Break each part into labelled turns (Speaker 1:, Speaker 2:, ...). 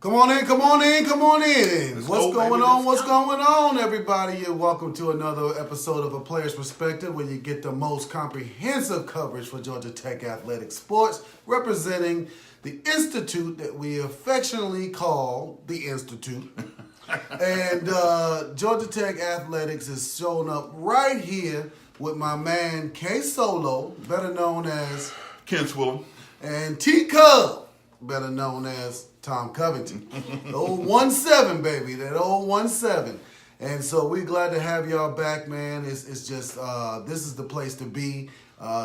Speaker 1: Come on in, come on in, come on in.
Speaker 2: Let's
Speaker 1: What's
Speaker 2: go,
Speaker 1: going
Speaker 2: baby,
Speaker 1: on?
Speaker 2: let's
Speaker 1: What's going on, everybody? And welcome to another episode of A Player's Perspective, where you get the most comprehensive coverage for Georgia Tech athletic sports, representing the institute that we affectionately call the Institute. And Georgia Tech athletics is showing up right here with my man K Solo, better known as
Speaker 2: Ken Swillam.
Speaker 1: and T Cub, better known as Tom Covington. The old 1-7, baby, that old 1-7. And so we're glad to have y'all back, man. It's just, this is the place to be.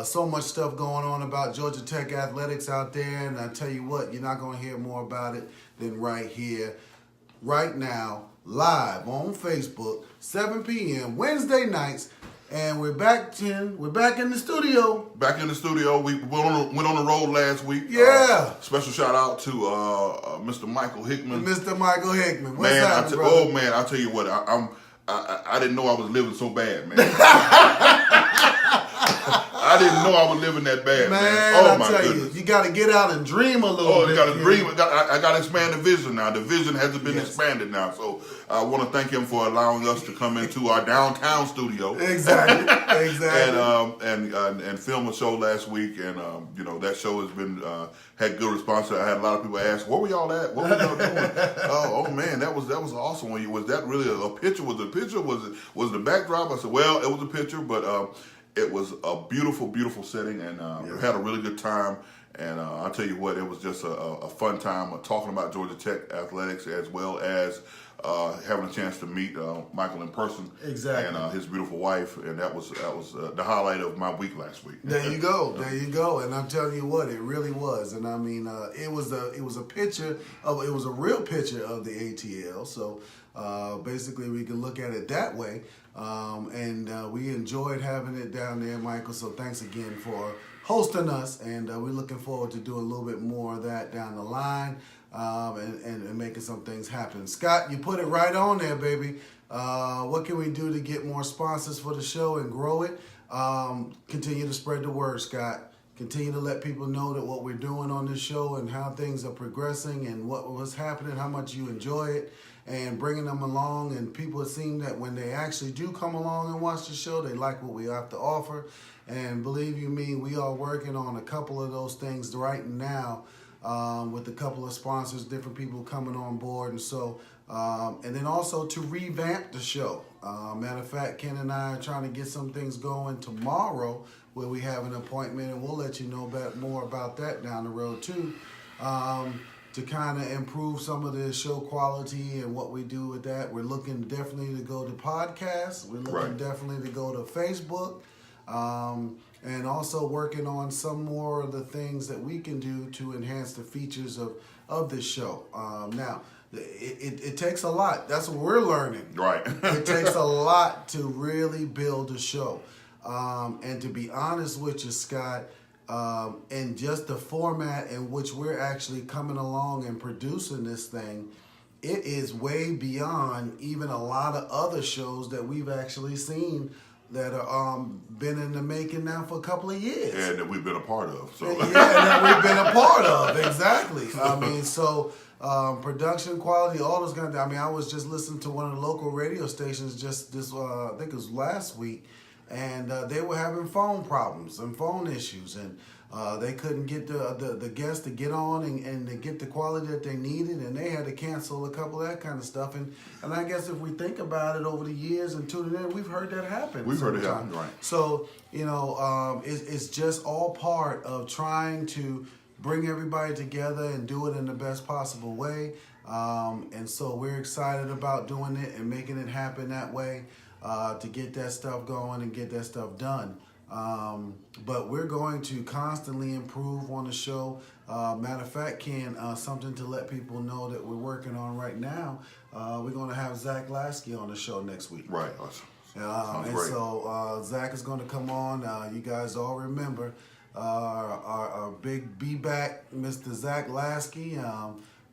Speaker 1: So much stuff going on about Georgia Tech athletics out there. And I tell you what, you're not going to hear more about it than right here, right now, live on Facebook, 7 p.m. Wednesday nights. And we're back, Jen. We're back in the studio.
Speaker 2: Back in the studio. We went on the road last week.
Speaker 1: Yeah.
Speaker 2: Special shout out to Mr. Michael Hickman.
Speaker 1: Mr. Michael Hickman. What's
Speaker 2: Man,
Speaker 1: happening, brother?
Speaker 2: oh man, I'll tell you what. I didn't know I was living so bad, man. I didn't know I was living that bad, man. Oh my goodness.
Speaker 1: You got to get out and dream a little bit.
Speaker 2: Oh, you got to dream. I got to expand the vision now. The vision hasn't been expanded now. So I want to thank him for allowing us to come into our downtown studio.
Speaker 1: Exactly.
Speaker 2: and film a show last week, and that show has been had good response. I had a lot of people ask, "Where were y'all at? What were y'all doing?" oh man, that was awesome. Was that really a picture? Was the picture? Was the backdrop? I said, well, it was a picture, but it was a beautiful, beautiful setting, and we had a really good time. And I'll tell you what, it was just a fun time talking about Georgia Tech athletics, as well as having a chance to meet Michael in person,
Speaker 1: exactly,
Speaker 2: and his beautiful wife, and that was the highlight of my week last week.
Speaker 1: There you go, and I'm telling you what, it really was, and I mean, it was a real picture of the ATL. So basically, we can look at it that way, and we enjoyed having it down there, Michael. So thanks again for hosting us, and we're looking forward to doing a little bit more of that down the line. And making some things happen. Scott, you put it right on there, baby. What can we do to get more sponsors for the show and grow it? Continue to spread the word, Scott. Continue to let people know that what we're doing on this show and how things are progressing and what's happening, how much you enjoy it, and bringing them along. And people seem that when they actually do come along and watch the show, they like what we have to offer. And believe you me, we are working on a couple of those things right now. With a couple of sponsors, different people coming on board, and so, and then also to revamp the show. Matter of fact, Ken and I are trying to get some things going tomorrow, where we have an appointment, and we'll let you know more about that down the road too, to kind of improve some of the show quality and what we do with that. We're looking definitely to go to podcasts. We're looking definitely to go to Facebook. And also working on some more of the things that we can do to enhance the features of this show. Now, it takes a lot. That's what we're learning.
Speaker 2: Right.
Speaker 1: It takes a lot to really build a show. And to be honest with you, Scott, and just the format in which we're actually coming along and producing this thing, it is way beyond even a lot of other shows that we've actually seen that are been in the making now for a couple of years.
Speaker 2: And that we've been a part of. So.
Speaker 1: Yeah, that we've been a part of, exactly. I mean, so production quality, all those kind of, I mean, I was just listening to one of the local radio stations just this, I think it was last week, and they were having phone problems and phone issues, and they couldn't get the guests to get on and to get the quality that they needed, and they had to cancel a couple of that kind of stuff. And I guess if we think about it over the years and tuning in, we've heard that happen.
Speaker 2: We've heard it happen, right.
Speaker 1: So, it's just all part of trying to bring everybody together and do it in the best possible way. And so we're excited about doing it and making it happen that way, to get that stuff going and get that stuff done. But we're going to constantly improve on the show. Matter of fact, Ken, something to let people know that we're working on right now. We're going to have Zach Lasky on the show next week.
Speaker 2: Right.
Speaker 1: And
Speaker 2: great.
Speaker 1: So Zach is going to come on. You guys all remember our big B-back, Mr. Zach Lasky.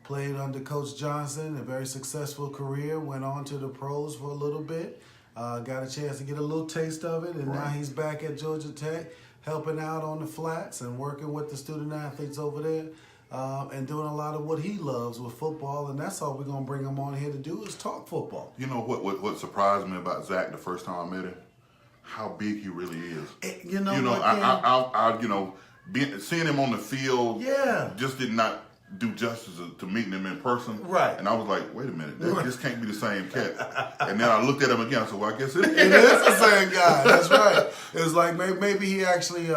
Speaker 1: Played under Coach Johnson, a very successful career. Went on to the pros for a little bit. Got a chance to get a little taste of it, and now he's back at Georgia Tech, helping out on the flats and working with the student athletes over there. and doing a lot of what he loves with football, and that's all we're gonna bring him on here to do is talk football.
Speaker 2: You know what surprised me about Zach the first time I met him? How big he really is.
Speaker 1: You know,
Speaker 2: seeing him on the field,
Speaker 1: yeah,
Speaker 2: just did not do justice to meeting him in person.
Speaker 1: Right.
Speaker 2: And I was like, wait a minute, this can't be the same cat. And then I looked at him again. I said, well, I guess it is.
Speaker 1: It is the same guy. That's right. It was like maybe he actually.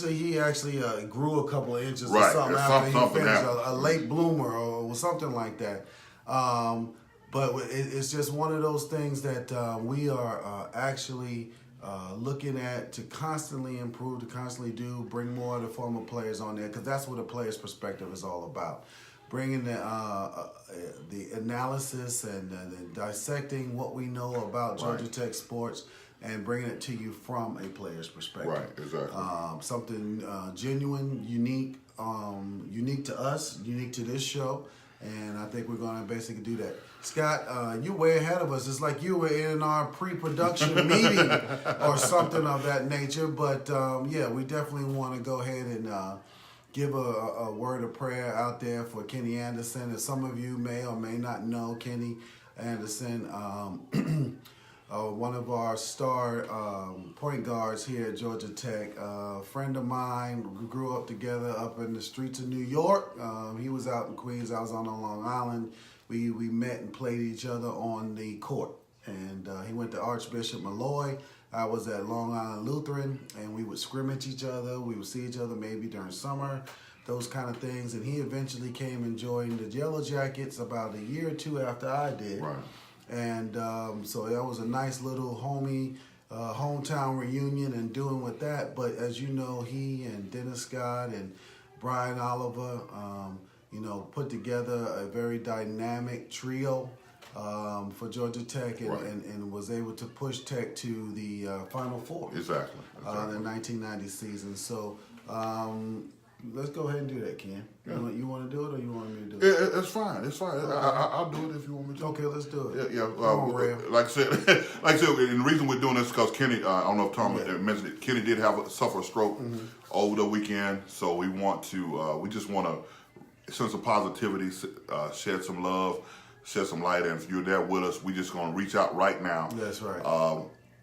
Speaker 1: He actually grew a couple of inches or something after he finished, a late bloomer or something like that. But it's just one of those things that we are actually looking at to constantly improve, to constantly bring more of the former players on there, because that's what a player's perspective is all about. Bringing the analysis and dissecting what we know about Georgia Tech sports, and bringing it to you from a player's perspective.
Speaker 2: Right, exactly.
Speaker 1: Something genuine, unique to us, unique to this show, and I think we're going to basically do that. Scott, you're way ahead of us. It's like you were in our pre-production meeting or something of that nature, but yeah, we definitely want to go ahead and give a word of prayer out there for Kenny Anderson. As some of you may or may not know, Kenny Anderson, one of our star point guards here at Georgia Tech, a friend of mine. We grew up together up in the streets of New York. He was out in Queens. I was on Long Island. We met and played each other on the court. And he went to Archbishop Malloy. I was at Long Island Lutheran, and we would scrimmage each other. We would see each other maybe during summer, those kind of things. And he eventually came and joined the Yellow Jackets about a year or two after I did.
Speaker 2: Right.
Speaker 1: And so that was a nice little hometown reunion and doing with that. But as you know, he and Dennis Scott and Brian Oliver, put together a very dynamic trio for Georgia Tech and was able to push Tech to the Final Four.
Speaker 2: Exactly.
Speaker 1: The 1990 season. So let's go ahead and do that, Ken. Yeah. You want to do it, or you want me to do it?
Speaker 2: Yeah, it's fine. It's fine. Okay. I'll do it if you want me to.
Speaker 1: Okay, let's do it.
Speaker 2: Yeah. Like I said, and the reason we're doing this is because Kenny. I don't know if Tom mentioned it. Kenny did suffer a stroke over the weekend, so we want to. We just want to send some positivity, shed some love, shed some light, and if you're there with us, we're just going to reach out right now.
Speaker 1: That's right.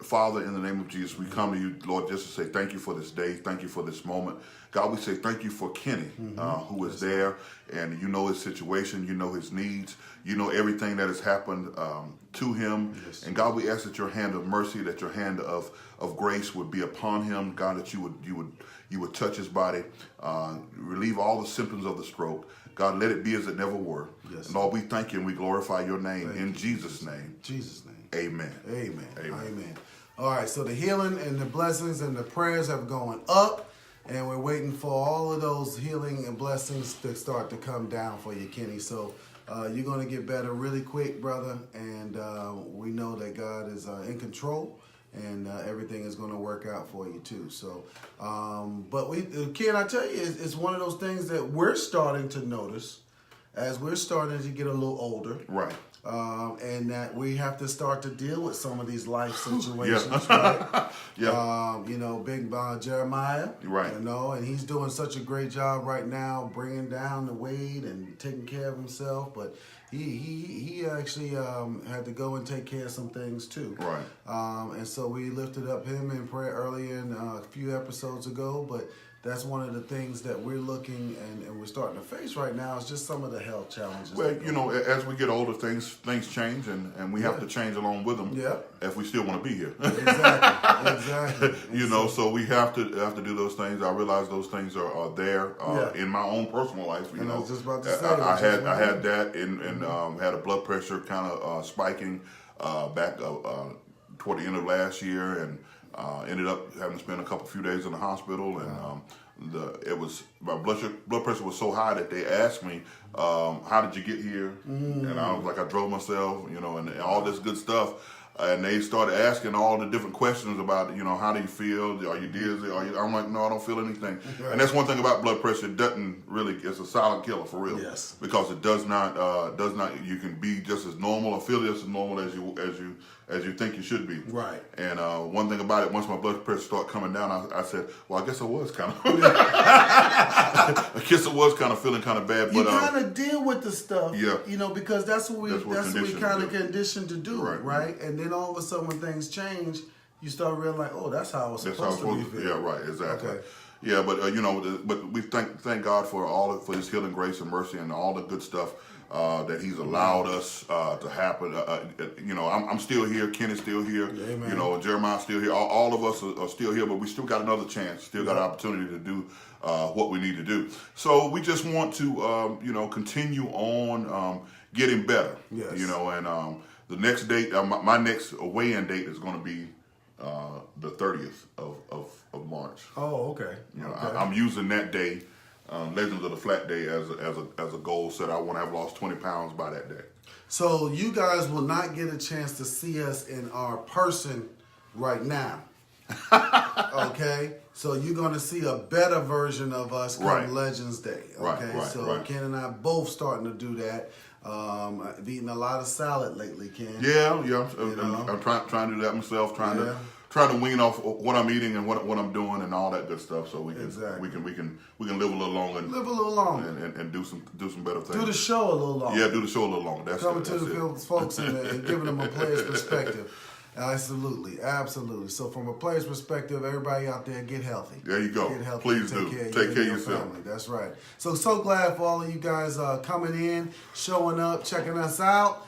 Speaker 2: Father, in the name of Jesus, we come to you, Lord, just to say thank you for this day. Thank you for this moment. God, we say thank you for Kenny, who is there, and you know his situation, you know his needs, you know everything that has happened to him.
Speaker 1: Yes.
Speaker 2: And God, we ask that your hand of mercy, that your hand of grace would be upon him. God, that you would touch his body, relieve all the symptoms of the stroke. God, let it be as it never were.
Speaker 1: Yes.
Speaker 2: And Lord, we thank you and we glorify your name in Jesus' name.
Speaker 1: Jesus' name.
Speaker 2: Amen.
Speaker 1: Amen.
Speaker 2: Amen.
Speaker 1: Amen. All right, so the healing and the blessings and the prayers have gone up, and we're waiting for all of those healing and blessings to start to come down for you, Kenny. So you're going to get better really quick, brother, and we know that God is in control, and everything is going to work out for you too. So, Ken, I tell you, it's one of those things that we're starting to notice as we're starting to get a little older.
Speaker 2: Right.
Speaker 1: And that we have to start to deal with some of these life situations, right?
Speaker 2: Yeah.
Speaker 1: Big Jeremiah,
Speaker 2: right?
Speaker 1: And he's doing such a great job right now, bringing down the weight and taking care of himself. But he actually had to go and take care of some things too,
Speaker 2: right?
Speaker 1: And so we lifted up him in prayer earlier in a few episodes ago, but. That's one of the things that we're looking and we're starting to face right now is just some of the health challenges.
Speaker 2: Well, as we get older, things change, and we have to change along with them.
Speaker 1: Yeah.
Speaker 2: If we still want to be here.
Speaker 1: Exactly.
Speaker 2: So we have to do those things. I realize those things are there in my own personal life.
Speaker 1: I was just about to say.
Speaker 2: I had that and had a blood pressure kind of spiking back toward the end of last year, and ended up having to spend a few days in the hospital, and my blood pressure was so high that they asked me, "How did you get here?" And I was like, "I drove myself," and all this good stuff. And they started asking all the different questions about, how do you feel? Are you dizzy? I'm like, no, I don't feel anything. Right. And that's one thing about blood pressure. It doesn't really, it's a silent killer for real.
Speaker 1: Yes.
Speaker 2: Because it does not, you can be just as normal or feel just as normal as you as you think you should be.
Speaker 1: Right.
Speaker 2: And one thing about it, once my blood pressure started coming down, I said, well, I guess I was kind of, I guess I was kind of feeling kind of bad.
Speaker 1: You
Speaker 2: But
Speaker 1: kind of deal with the stuff,
Speaker 2: yeah.
Speaker 1: because that's what we kind of
Speaker 2: to do.
Speaker 1: conditioned to do, right? And then all of a sudden, when things change, you start realizing, oh, that's how it's supposed to be.
Speaker 2: Yeah, right, exactly.
Speaker 1: Okay.
Speaker 2: Yeah, but but we thank God for for His healing grace and mercy and all the good stuff that He's allowed us to happen. I'm still here. Ken is still here.
Speaker 1: Amen.
Speaker 2: Jeremiah's still here. All of us are still here, but we still got another chance. Still got an opportunity to do what we need to do. So we just want to continue on getting better.
Speaker 1: Yes.
Speaker 2: And the next date, my next weigh-in date is going to be the 30th of March.
Speaker 1: Oh, okay. Okay.
Speaker 2: I'm using that day, Legends of the Flat Day, as a goal set. I want to have lost 20 pounds by that day.
Speaker 1: So you guys will not get a chance to see us in our person right now. Okay? So you're going to see a better version of us come
Speaker 2: Right.
Speaker 1: Legends Day. Okay?
Speaker 2: Right.
Speaker 1: So Ken and I both starting to do that. I've eaten a lot of salad lately, Ken.
Speaker 2: Yeah.
Speaker 1: You know?
Speaker 2: I'm trying to do that myself. Trying
Speaker 1: Yeah.
Speaker 2: to wean off what I'm eating and what I'm doing and all that good stuff, so we can
Speaker 1: Exactly.
Speaker 2: we can live a little longer
Speaker 1: Live a little longer.
Speaker 2: and do some better things.
Speaker 1: Do the show a little longer.
Speaker 2: Yeah, do the show a little longer. That's
Speaker 1: Coming
Speaker 2: it.
Speaker 1: to
Speaker 2: That's
Speaker 1: the
Speaker 2: it.
Speaker 1: folks and giving them a player's perspective. Absolutely. So from a player's perspective, everybody out there, get healthy.
Speaker 2: There you go.
Speaker 1: Get healthy.
Speaker 2: Please
Speaker 1: Take
Speaker 2: do.
Speaker 1: care
Speaker 2: Take care of
Speaker 1: your
Speaker 2: yourself.
Speaker 1: family. That's right. So glad for all of you guys coming in, showing up, checking us out.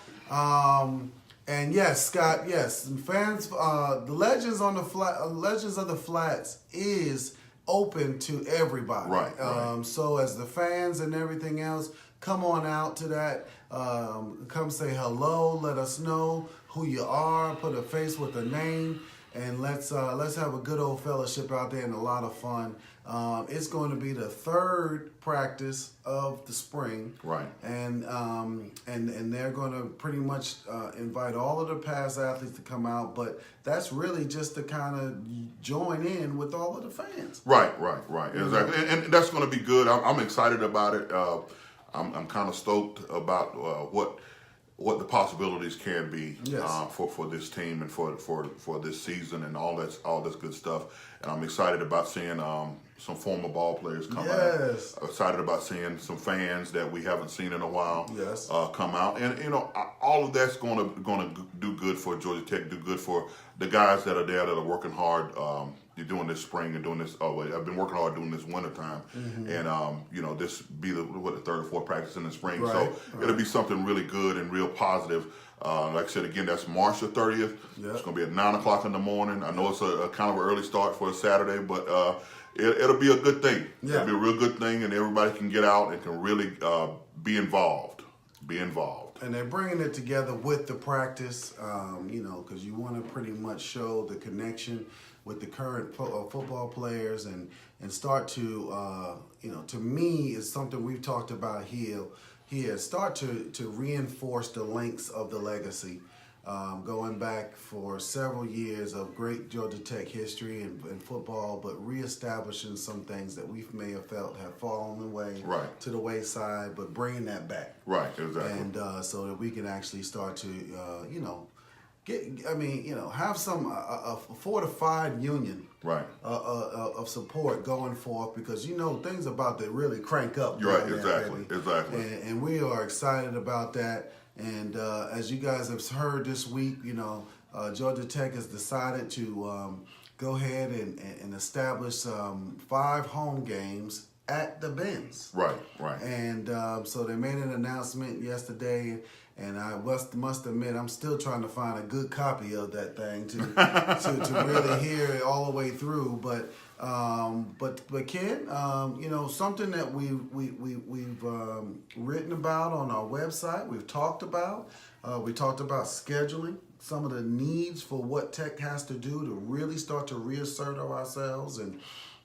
Speaker 1: And yes, Scott, yes, fans, the Legends of the Flats is open to everybody.
Speaker 2: Right.
Speaker 1: So as the fans and everything else, come on out to that. Come say hello. Let us know who you are. Put a face with a name, and let's have a good old fellowship out there and a lot of fun. It's going to be the third practice of the spring,
Speaker 2: Right.
Speaker 1: And they're going to pretty much invite all of the past athletes to come out, but that's really just to kind of join in with all of the fans.
Speaker 2: Right. Exactly, and that's going to be good. I'm excited about it. I'm kind of stoked about what the possibilities can be for this team and for this season and all this good stuff. And I'm excited about seeing some former ball players come out. I'm excited about seeing some fans that we haven't seen in a while come out. And all of that's going to do good for Georgia Tech. Do good for the guys that are there that are working hard. You're doing this spring and doing this. I've been working hard doing this winter time, and this be the third or fourth practice in the spring.
Speaker 1: Right,
Speaker 2: So it'll be something really good and real positive. Like I said again, that's March the 30th.
Speaker 1: Yep.
Speaker 2: It's going to be at 9:00 in the morning. I know it's a kind of an early start for a Saturday, but it'll be a good thing.
Speaker 1: Yeah.
Speaker 2: It'll be a real good thing, and everybody can get out and can really be involved.
Speaker 1: And they're bringing it together with the practice, because you want to pretty much show the connection with the current football players and start to, to me, it's something we've talked about here, start to reinforce the links of the legacy, going back for several years of great Georgia Tech history and football, but reestablishing some things that we may have felt have fallen away to the wayside, but bringing that back.
Speaker 2: Right, exactly.
Speaker 1: And so that we can actually start to, have some a fortified union of support going forth, because things about to really crank up.
Speaker 2: You're right,
Speaker 1: down
Speaker 2: exactly,
Speaker 1: there,
Speaker 2: exactly.
Speaker 1: And we are excited about that. And as you guys have heard this week, Georgia Tech has decided to go ahead and establish 5 home games at the Benz.
Speaker 2: Right.
Speaker 1: And so they made an announcement yesterday, and I must admit I'm still trying to find a good copy of that thing to really hear it all the way through. But Ken, something that we've written about on our website, we've talked about. We talked about scheduling, some of the needs for what Tech has to do to really start to reassert ourselves and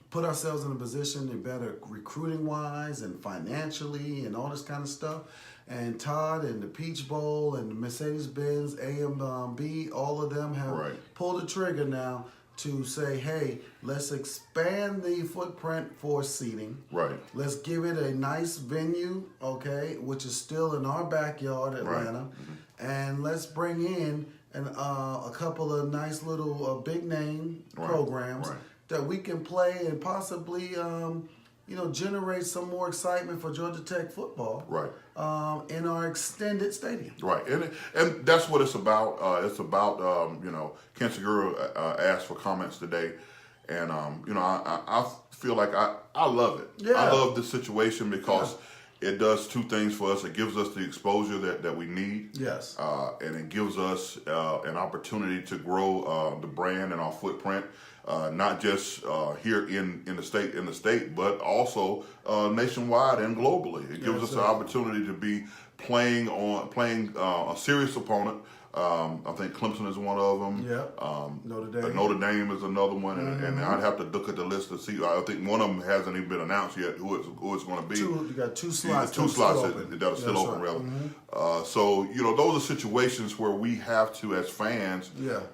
Speaker 1: put ourselves in a position to better recruiting-wise and financially and all this kind of stuff. And Todd and the Peach Bowl and the Mercedes-Benz AMB, all of them have pulled the trigger now to say, hey, let's expand the footprint for seating.
Speaker 2: Right.
Speaker 1: Let's give it a nice venue, okay, which is still in our backyard, Atlanta.
Speaker 2: Right.
Speaker 1: And let's bring in and a couple of nice little big name programs
Speaker 2: right.
Speaker 1: that we can play and possibly generate some more excitement for Georgia Tech football.
Speaker 2: Right.
Speaker 1: In our extended stadium.
Speaker 2: Right, and that's what it's about. It's about Ken Segura asked for comments today, and I feel like I love it.
Speaker 1: Yeah.
Speaker 2: I love this situation because it does two things for us. It gives us the exposure that we need.
Speaker 1: Yes.
Speaker 2: And it gives us an opportunity to grow the brand and our footprint. Not just here in the state, but also nationwide and globally. It gives us an opportunity to be playing a serious opponent. I think Clemson is one of them.
Speaker 1: Yeah.
Speaker 2: Notre Dame is another one, and I'd have to look at the list to see. I think one of them hasn't even been announced yet who it's going to be.
Speaker 1: You got two slots.
Speaker 2: That are still open, rather. So those are situations where we have to, as fans,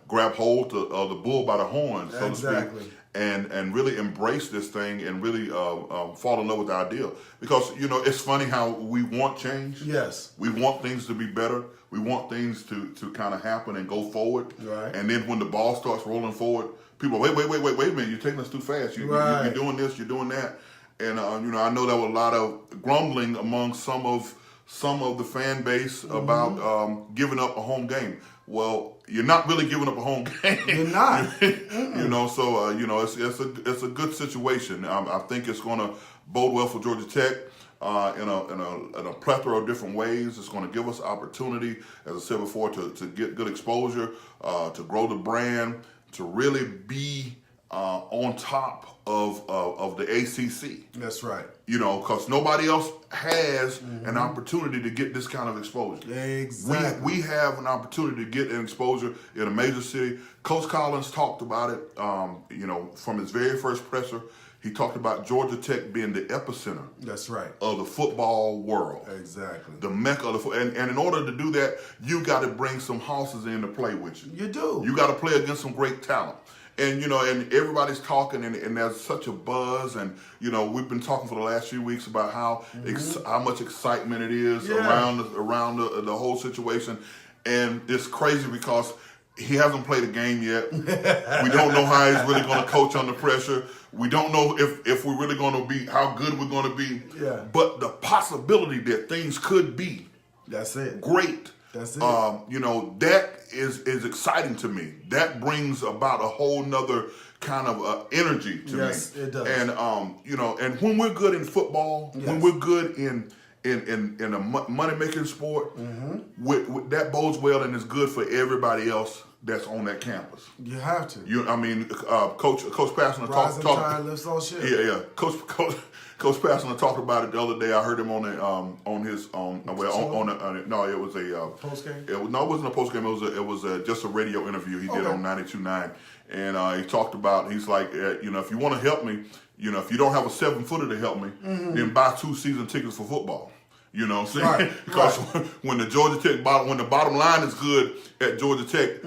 Speaker 2: grab hold of the bull by the horns, so to speak, and really embrace this thing and really fall in love with the idea. Because it's funny how we want change.
Speaker 1: Yes.
Speaker 2: We want things to be better. We want things to kind of happen and go forward.
Speaker 1: Right.
Speaker 2: And then when the ball starts rolling forward, people wait a minute, you're taking us too fast. You're doing this, you're doing that. And I know there was a lot of grumbling among some of the fan base about giving up a home game. Well, you're not really giving up a home game.
Speaker 1: You're not.
Speaker 2: So it's a good situation. I think it's going to bode well for Georgia Tech. In a plethora of different ways. It's going to give us opportunity, as I said before, to get good exposure, to grow the brand, to really be on top of the ACC.
Speaker 1: That's right.
Speaker 2: Because nobody else has an opportunity to get this kind of exposure.
Speaker 1: Exactly.
Speaker 2: We have an opportunity to get an exposure in a major city. Coach Collins talked about it, from his very first presser. He talked about Georgia Tech being the epicenter.
Speaker 1: That's right.
Speaker 2: Of the football world.
Speaker 1: Exactly.
Speaker 2: The mecca of the and in order to do that, you got to bring some horses in to play with you.
Speaker 1: You do.
Speaker 2: You got to play against some great talent. And and everybody's talking, and there's such a buzz, and we've been talking for the last few weeks about how much excitement it is around the whole situation, and it's crazy because he hasn't played a game yet. We don't know how he's really going to coach under pressure. We don't know if we're really going to be, how good we're going to be.
Speaker 1: Yeah.
Speaker 2: But the possibility that things could be
Speaker 1: That's it.
Speaker 2: great.
Speaker 1: That's it.
Speaker 2: That is exciting to me. That brings about a whole nother kind of energy to me.
Speaker 1: Yes, it does.
Speaker 2: And and when we're good in football, when we're good in a money-making sport, that bodes well and is good for everybody else that's on that campus.
Speaker 1: You have to.
Speaker 2: Coach Passner
Speaker 1: Rising
Speaker 2: talked.
Speaker 1: tide lifts all shit.
Speaker 2: Yeah. Coach Passner talked about it the other day. I heard him on it was a
Speaker 1: post game.
Speaker 2: It wasn't a post game. It was just a radio interview he did on 92.9, and he talked about. He's like, if you want to help me, if you don't have a 7-footer to help me, then buy 2 season tickets for football. You know what I'm saying?
Speaker 1: Right,
Speaker 2: Because when the bottom line is good at Georgia Tech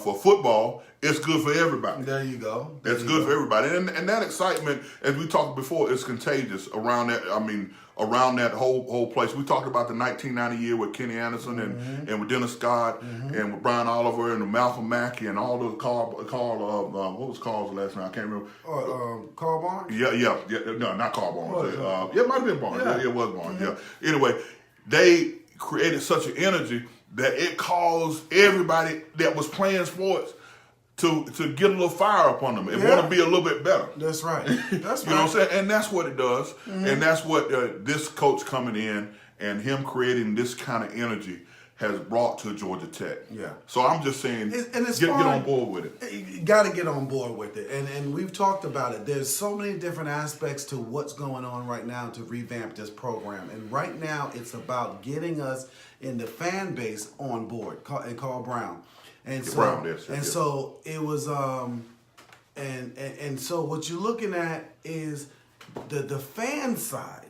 Speaker 2: for football, it's good for everybody.
Speaker 1: There you go.
Speaker 2: It's good for everybody. And that excitement, as we talked before, is contagious around that. Around that whole place. We talked about the 1990 year with Kenny Anderson and with Dennis Scott and with Brian Oliver and Malcolm Mackey and all those Carl what was Carl's last name? I can't remember.
Speaker 1: Carl Barnes?
Speaker 2: Yeah. No, not Carl Barnes. It might have been Barnes.
Speaker 1: Yeah.
Speaker 2: It was Barnes. Yeah. Anyway, they created such an energy that it caused everybody that was playing sports to get a little fire up on them and want to be a little bit better.
Speaker 1: That's right. That's right.
Speaker 2: You know what I'm saying? And that's what it does. And that's what this coach coming in and him creating this kind of energy has brought to Georgia Tech.
Speaker 1: Yeah.
Speaker 2: So I'm just saying,
Speaker 1: it's
Speaker 2: get on board with it.
Speaker 1: You got to get on board with it. And we've talked about it. There's so many different aspects to what's going on right now to revamp this program. And right now, it's about getting us in the fan base on board, and Carl Brown. And so it was, and so what you're looking at is the fan side,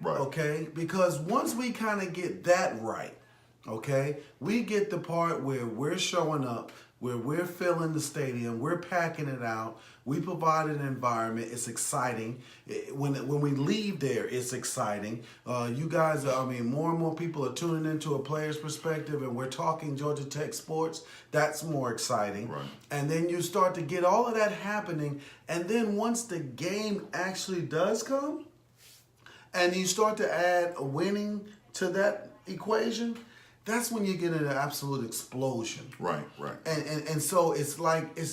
Speaker 2: right?
Speaker 1: Okay, because once we kind of get that right, okay, we get the part where we're showing up where we're filling the stadium, we're packing it out, we provide an environment. It's exciting. When we leave there, it's exciting. You guys, more and more people are tuning into a player's perspective, and we're talking Georgia Tech sports. That's more exciting.
Speaker 2: Right.
Speaker 1: And then you start to get all of that happening, and then once the game actually does come, and you start to add a winning to that equation, that's when you get an absolute explosion.
Speaker 2: Right.
Speaker 1: And so it's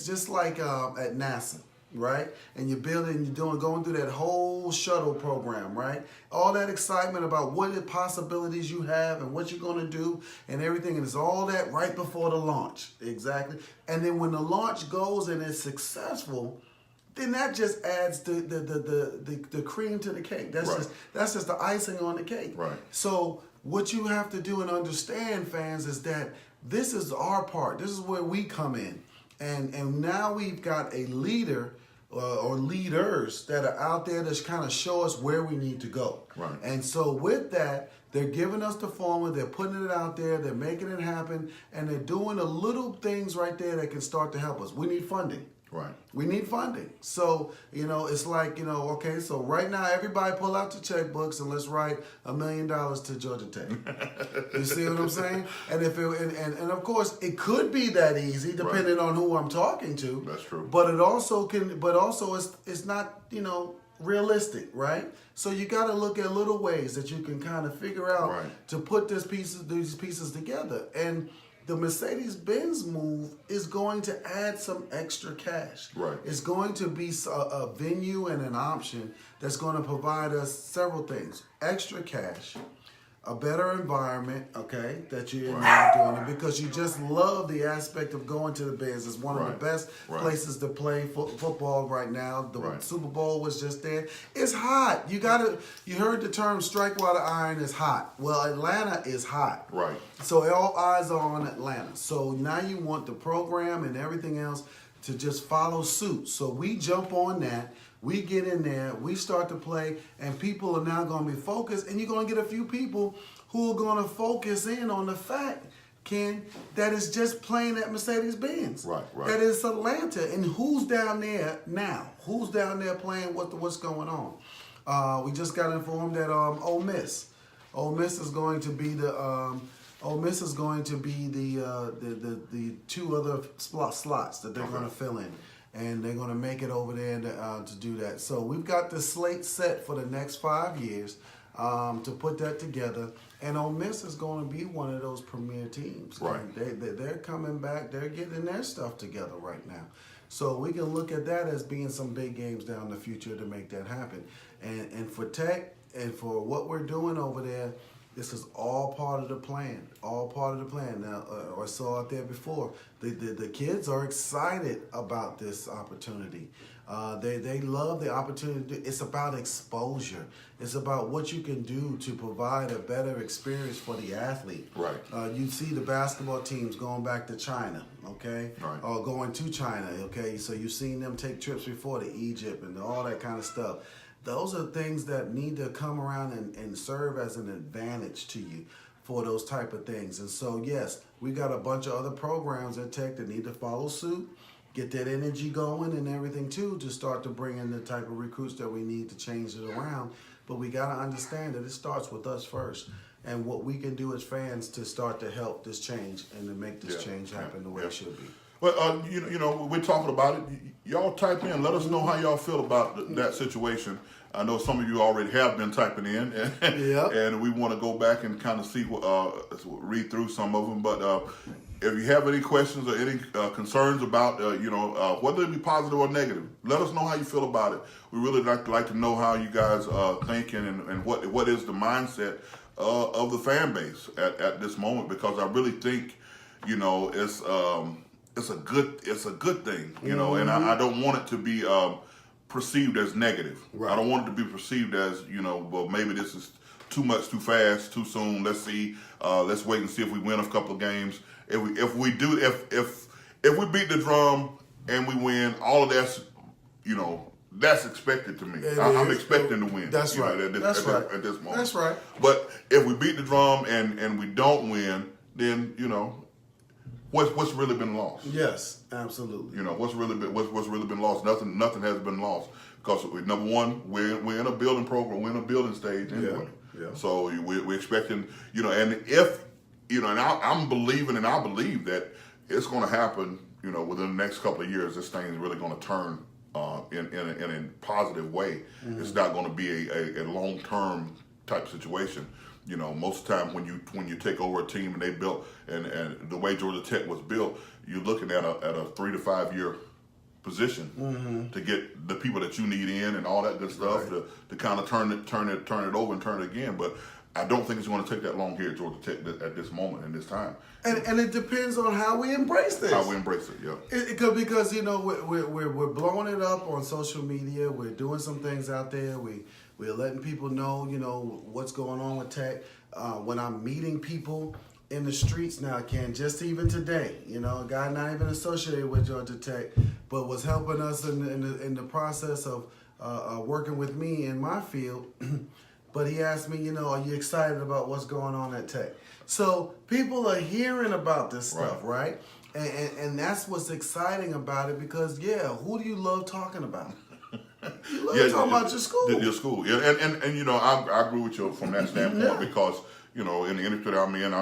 Speaker 1: just like at NASA, right? And you're building, going through that whole shuttle program, right? All that excitement about what the possibilities you have and what you're going to do and everything, and it's all that right before the launch, exactly. And then when the launch goes and it's successful, then that just adds the cream to the cake. That's just the icing on the cake.
Speaker 2: Right.
Speaker 1: So what you have to do and understand, fans, is that this is our part. This is where we come in. And now we've got a leader or leaders that are out there that kind of show us where we need to go.
Speaker 2: Right.
Speaker 1: And so with that, they're giving us the formula, they're putting it out there, they're making it happen, and they're doing the little things right there that can start to help us. We need funding.
Speaker 2: Right.
Speaker 1: We need funding. So, it's like, okay, so right now everybody pull out the checkbooks and let's write $1 million to Georgia Tech. You see what I'm saying? And and of course it could be that easy depending on who I'm talking to.
Speaker 2: That's true.
Speaker 1: But it also it's not, realistic, right? So you got to look at little ways that you can kind of figure out to put these pieces together. And the Mercedes-Benz move is going to add some extra cash.
Speaker 2: Right.
Speaker 1: It's going to be a venue and an option that's going to provide us several things. Extra cash, a better environment, okay, that you're now doing it because you just love the aspect of going to the Benz. It's one of the best places to play football right now. The Super Bowl was just there. It's hot. You heard the term strike while the iron is hot. Well, Atlanta is hot.
Speaker 2: Right.
Speaker 1: So all eyes are on Atlanta. So now you want the program and everything else to just follow suit. So we jump on that. We get in there, we start to play, and people are now going to be focused, and you're going to get a few people who are going to focus in on the fact, Ken, that it's just playing at Mercedes-Benz.
Speaker 2: Right.
Speaker 1: That is Atlanta. And who's down there now? Who's down there playing what's going on? We just got informed that Ole Miss is going to be the two other slots that they're going to fill in. And they're going to make it over there to do that. So we've got the slate set for the next 5 years to put that together. And Ole Miss is going to be one of those premier teams.
Speaker 2: Right.
Speaker 1: They're coming back. They're getting their stuff together right now. So we can look at that as being some big games down the future to make that happen. And for Tech and for what we're doing over there, this is all part of the plan. All part of the plan. Now, I saw out there before, the kids are excited about this opportunity. They love the opportunity. It's about exposure. It's about what you can do to provide a better experience for the athlete.
Speaker 2: Right.
Speaker 1: You see the basketball teams going back to China, okay?
Speaker 2: Right.
Speaker 1: Or going to China, okay? So you've seen them take trips before to Egypt and all that kind of stuff. Those are things that need to come around and serve as an advantage to you for those type of things. And so, yes, we got a bunch of other programs at Tech that need to follow suit, get that energy going and everything too, to start to bring in the type of recruits that we need to change it around. But we got to understand that it starts with us first and what we can do as fans to start to help this change and to make this change happen the way it should be.
Speaker 2: Well, we're talking about it. Y'all type in. Let us know how y'all feel about that situation. I know some of you already have been typing in, and we want to go back and kind of see, read through some of them. But if you have any questions or any concerns about, whether it be positive or negative, let us know how you feel about it. We really like to know how you guys are thinking and what is the mindset of the fan base at this moment, because I really think, it's a good thing, and I don't want it to be perceived as negative. Right. I don't want it to be perceived as, well, maybe this is too much, too fast, too soon. Let's see. Let's wait and see if we win a couple of games. If we beat the drum and we win, all of that's, that's expected to me. I'm expecting to win.
Speaker 1: That's right.
Speaker 2: At this moment.
Speaker 1: That's right.
Speaker 2: But if we beat the drum and we don't win, then what's really been lost.
Speaker 1: Yes, absolutely.
Speaker 2: You know, what's really been lost? Nothing has been lost because number one, we're in a building program, we're in a building stage anyway.
Speaker 1: Yeah.
Speaker 2: So we're expecting, you know, and if you know, and I'm believing, and I believe that it's going to happen. You know, within the next couple of years, this thing is really going to turn in a positive way. Mm-hmm. It's not going to be a long term type situation. You know, most of the time when you take over a team and they built and the way Georgia Tech was built, you're looking at a 3 to 5 year position to get the people that you need in and all that good stuff to kind of turn it over and turn it again. But I don't think it's going to take that long here at Georgia Tech at this moment and this time.
Speaker 1: And it depends on how we embrace this.
Speaker 2: How we embrace it, yeah.
Speaker 1: Because you know we're blowing it up on social media. We're doing some things out there. We're letting people know, you know, what's going on with Tech. When I'm meeting people in the streets now, Ken, just even today, you know, a guy not even associated with Georgia Tech, but was helping us in the process of working with me in my field. But he asked me, you know, are you excited about what's going on at Tech? So people are hearing about this stuff, right? And that's what's exciting about it because, who do you love talking about? You love talking about your school.
Speaker 2: Your school. Yeah, and you know, I agree with you from that standpoint because, you know, in the industry that I'm in, I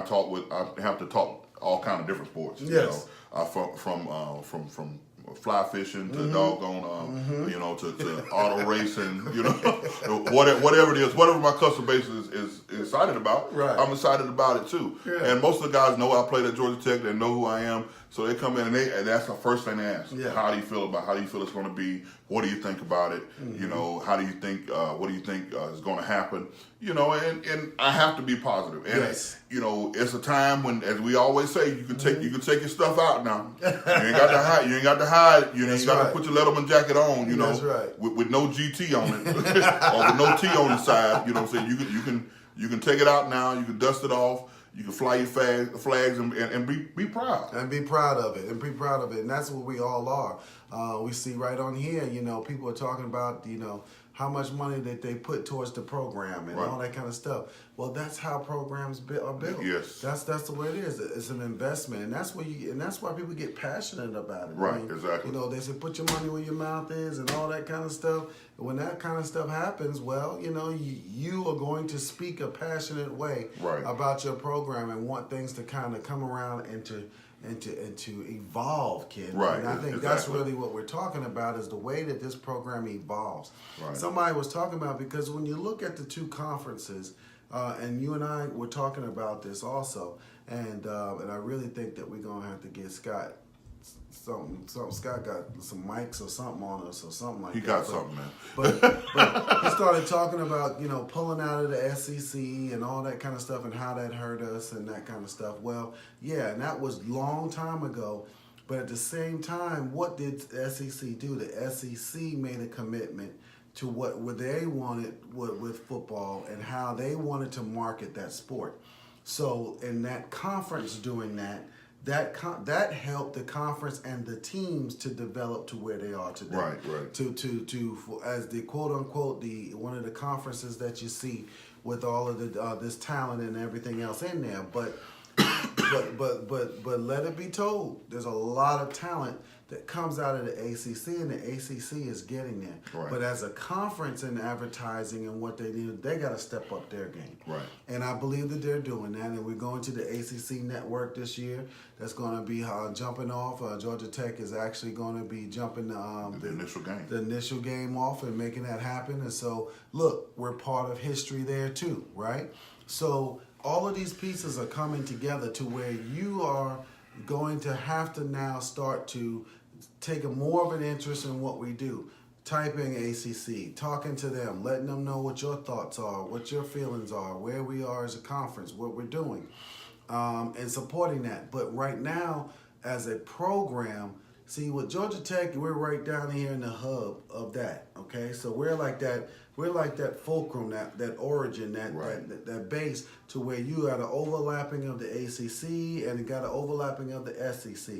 Speaker 2: have to talk all kind of different sports.
Speaker 1: Yes.
Speaker 2: You know, from fly fishing to doggone, you know, to auto racing, you know, whatever it is, whatever my customer base is excited about, I'm excited about it too. Yeah. And most of the guys know I played at Georgia Tech, they know who I am, so they come in and that's the first thing they ask. Yeah. How do you feel it's going to be? What do you think about it? You know, how do you think, what do you think is going to happen? You know, and I have to be positive. And, you know, it's a time when, as we always say, you can take your stuff out now. You ain't got to hide. You ain't got to hide. You ain't got to put your Letterman jacket on, you know, with no GT on it or with no T on the side. You know what I'm saying? You can take it out now. You can dust it off. You can fly your flags and be proud.
Speaker 1: And be proud of it. And that's what we all are. We see right on here, you know, people are talking about, you know, how much money that they put towards the program and all that kind of stuff. Well, that's how programs are built.
Speaker 2: Yes.
Speaker 1: That's the way it is. It's an investment, and that's why people get passionate about it.
Speaker 2: Right,
Speaker 1: I mean,
Speaker 2: exactly.
Speaker 1: You know, they say put your money where your mouth is and all that kind of stuff. When that kind of stuff happens, well, you know, you are going to speak a passionate way about your program and want things to kind of come around and to evolve, kid.
Speaker 2: Right.
Speaker 1: And I think that's really what we're talking about is the way that this program evolves. Right. Somebody was talking about, because when you look at the two conferences, and you and I were talking about this also, and I really think that we're gonna have to get Scott something. Scott got some mics or something on us or something like that.
Speaker 2: He got something, man.
Speaker 1: But he started talking about, you know, pulling out of the SEC and all that kind of stuff and how that hurt us and that kind of stuff. Well, yeah, and that was long time ago. But at the same time, what did the SEC do? The SEC made a commitment to what they wanted with football and how they wanted to market that sport. So in that conference doing that helped the conference and the teams to develop to where they are today.
Speaker 2: Right.
Speaker 1: To as the quote unquote one of the conferences that you see with all of this talent and everything else in there. But let it be told, there's a lot of talent that comes out of the ACC, and the ACC is getting there. Right. But as a conference in advertising and what they do, they got to step up their game. Right. And I believe that they're doing that. And we're going to the ACC network this year. That's going to be jumping off. Georgia Tech is actually going to be jumping the initial game off and making that happen. And so, look, we're part of history there too, right? So all of these pieces are coming together to where you are going to have to now start to take more of an interest in what we do. Typing ACC, talking to them, letting them know what your thoughts are, what your feelings are, where we are as a conference, what we're doing, and supporting that. But right now, as a program, see, with Georgia Tech, we're right down here in the hub of that, okay? So we're like that fulcrum, that origin, that base to where you got an overlapping of the ACC and you got an overlapping of the SEC.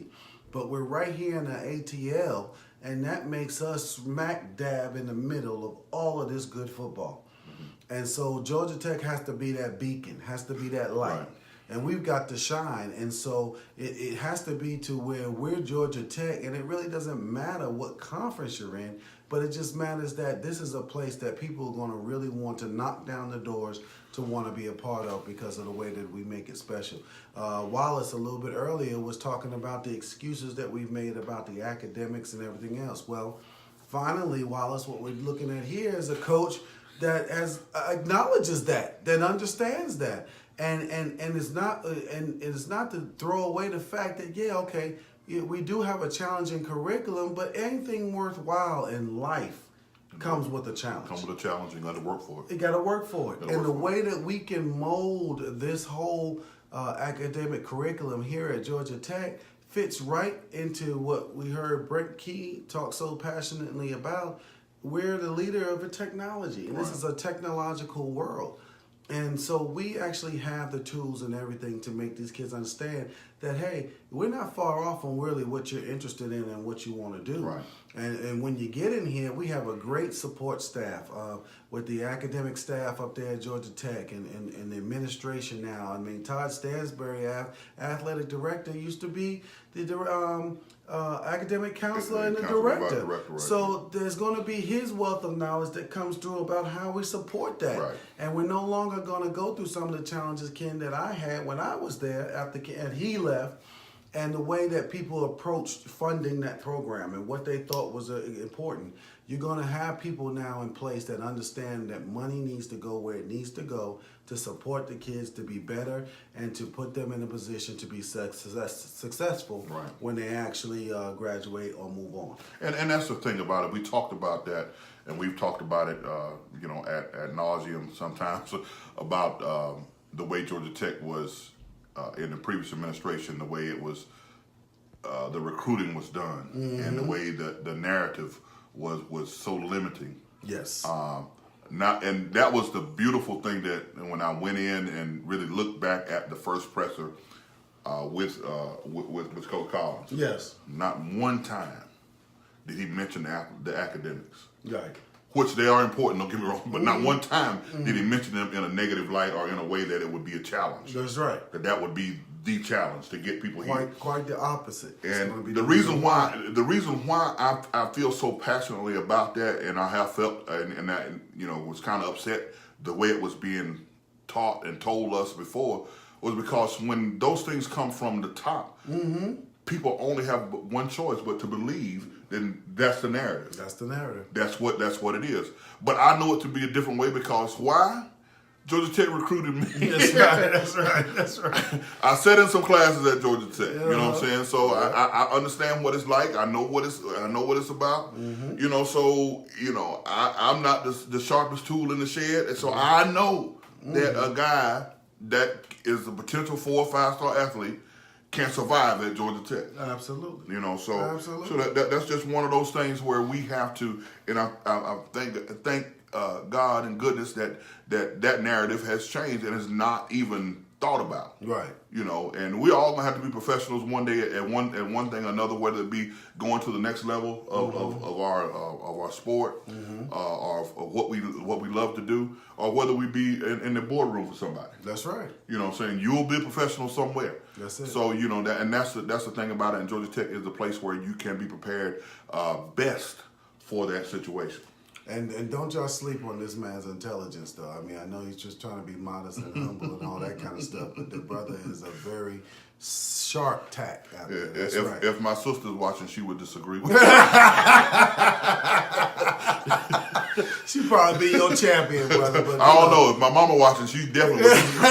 Speaker 1: But we're right here in the ATL, and that makes us smack dab in the middle of all of this good football. Mm-hmm. And so Georgia Tech has to be that beacon, has to be that light. Right. and we've got to shine. And so it has to be to where we're Georgia Tech, and it really doesn't matter what conference you're in, but it just matters that this is a place that people are going to really want to knock down the doors to want to be a part of because of the way that we make it special. Wallace, a little bit earlier, was talking about the excuses that we've made about the academics and everything else. Well, finally, Wallace, what we're looking at here is a coach that acknowledges that understands that, and it's not to throw away the fact that we do have a challenging curriculum, but anything worthwhile in life comes with a challenge.
Speaker 2: Comes with a challenge. You got to work for it.
Speaker 1: You got to work for it. And the way that we can mold this whole academic curriculum here at Georgia Tech fits right into what we heard Brent Key talk so passionately about. We're the leader of a technology, and this is a technological world. And so we actually have the tools and everything to make these kids understand that, hey, we're not far off on really what you're interested in and what you want to do.
Speaker 2: Right.
Speaker 1: And when you get in here, we have a great support staff with the academic staff up there at Georgia Tech and the administration now. I mean, Todd Stansbury, athletic director, used to be the academic counselor and the director.
Speaker 2: Right.
Speaker 1: So there's going to be his wealth of knowledge that comes through about how we support that.
Speaker 2: Right.
Speaker 1: And we're no longer going to go through some of the challenges, Ken, that I had when I was there and he left, and the way that people approached funding that program and what they thought was important. You're going to have people now in place that understand that money needs to go where it needs to go to support the kids to be better and to put them in a position to be successful when they actually graduate or move on.
Speaker 2: And that's the thing about it. We talked about that, and we've talked about it, at nauseum sometimes about the way Georgia Tech was in the previous administration, the way it was, the recruiting was done, and the way the narrative was so limiting.
Speaker 1: Yes.
Speaker 2: And that was the beautiful thing that when I went in and really looked back at the first presser with Coach Collins.
Speaker 1: Yes.
Speaker 2: Not one time did he mention the academics.
Speaker 1: Right.
Speaker 2: Which they are important, don't get me wrong, but not one time did he mention them in a negative light or in a way that it would be a challenge.
Speaker 1: That's right.
Speaker 2: That would be the challenge to get people here.
Speaker 1: Quite the opposite.
Speaker 2: And the reason why I feel so passionately about that, and I have felt, and that was kind of upset the way it was being taught and told us before, was because when those things come from the top, people only have one choice but to believe. Then that's the narrative.
Speaker 1: That's the narrative.
Speaker 2: That's what it is. But I know it to be a different way because why? Georgia Tech recruited me.
Speaker 1: That's right.
Speaker 2: I sat in some classes at Georgia Tech. You know what I'm saying? So I understand what it's like. I know what it's about. So I'm not the sharpest tool in the shed, and so I know that a guy that is a potential 4 or 5 star athlete can survive at Georgia Tech.
Speaker 1: Absolutely.
Speaker 2: So that's just one of those things where we have to, and I thank God and goodness that narrative has changed and is not even thought about.
Speaker 1: Right.
Speaker 2: And we all gonna have to be professionals one day at one thing or another, whether it be going to the next level of our sport, or what we love to do, or whether we be in the boardroom for somebody.
Speaker 1: That's right.
Speaker 2: I'm saying you'll be a professional somewhere.
Speaker 1: That's it.
Speaker 2: So that's the thing about it. And Georgia Tech is the place where you can be prepared best for that situation.
Speaker 1: And don't y'all sleep on this man's intelligence, though. I mean, I know he's just trying to be modest and humble and all that kind of stuff, but the brother is a very sharp tack out there. That's right.
Speaker 2: If my sister's watching, she would disagree with
Speaker 1: She'd probably be your champion, brother. But
Speaker 2: I don't know. If my mama watching, she definitely would disagree.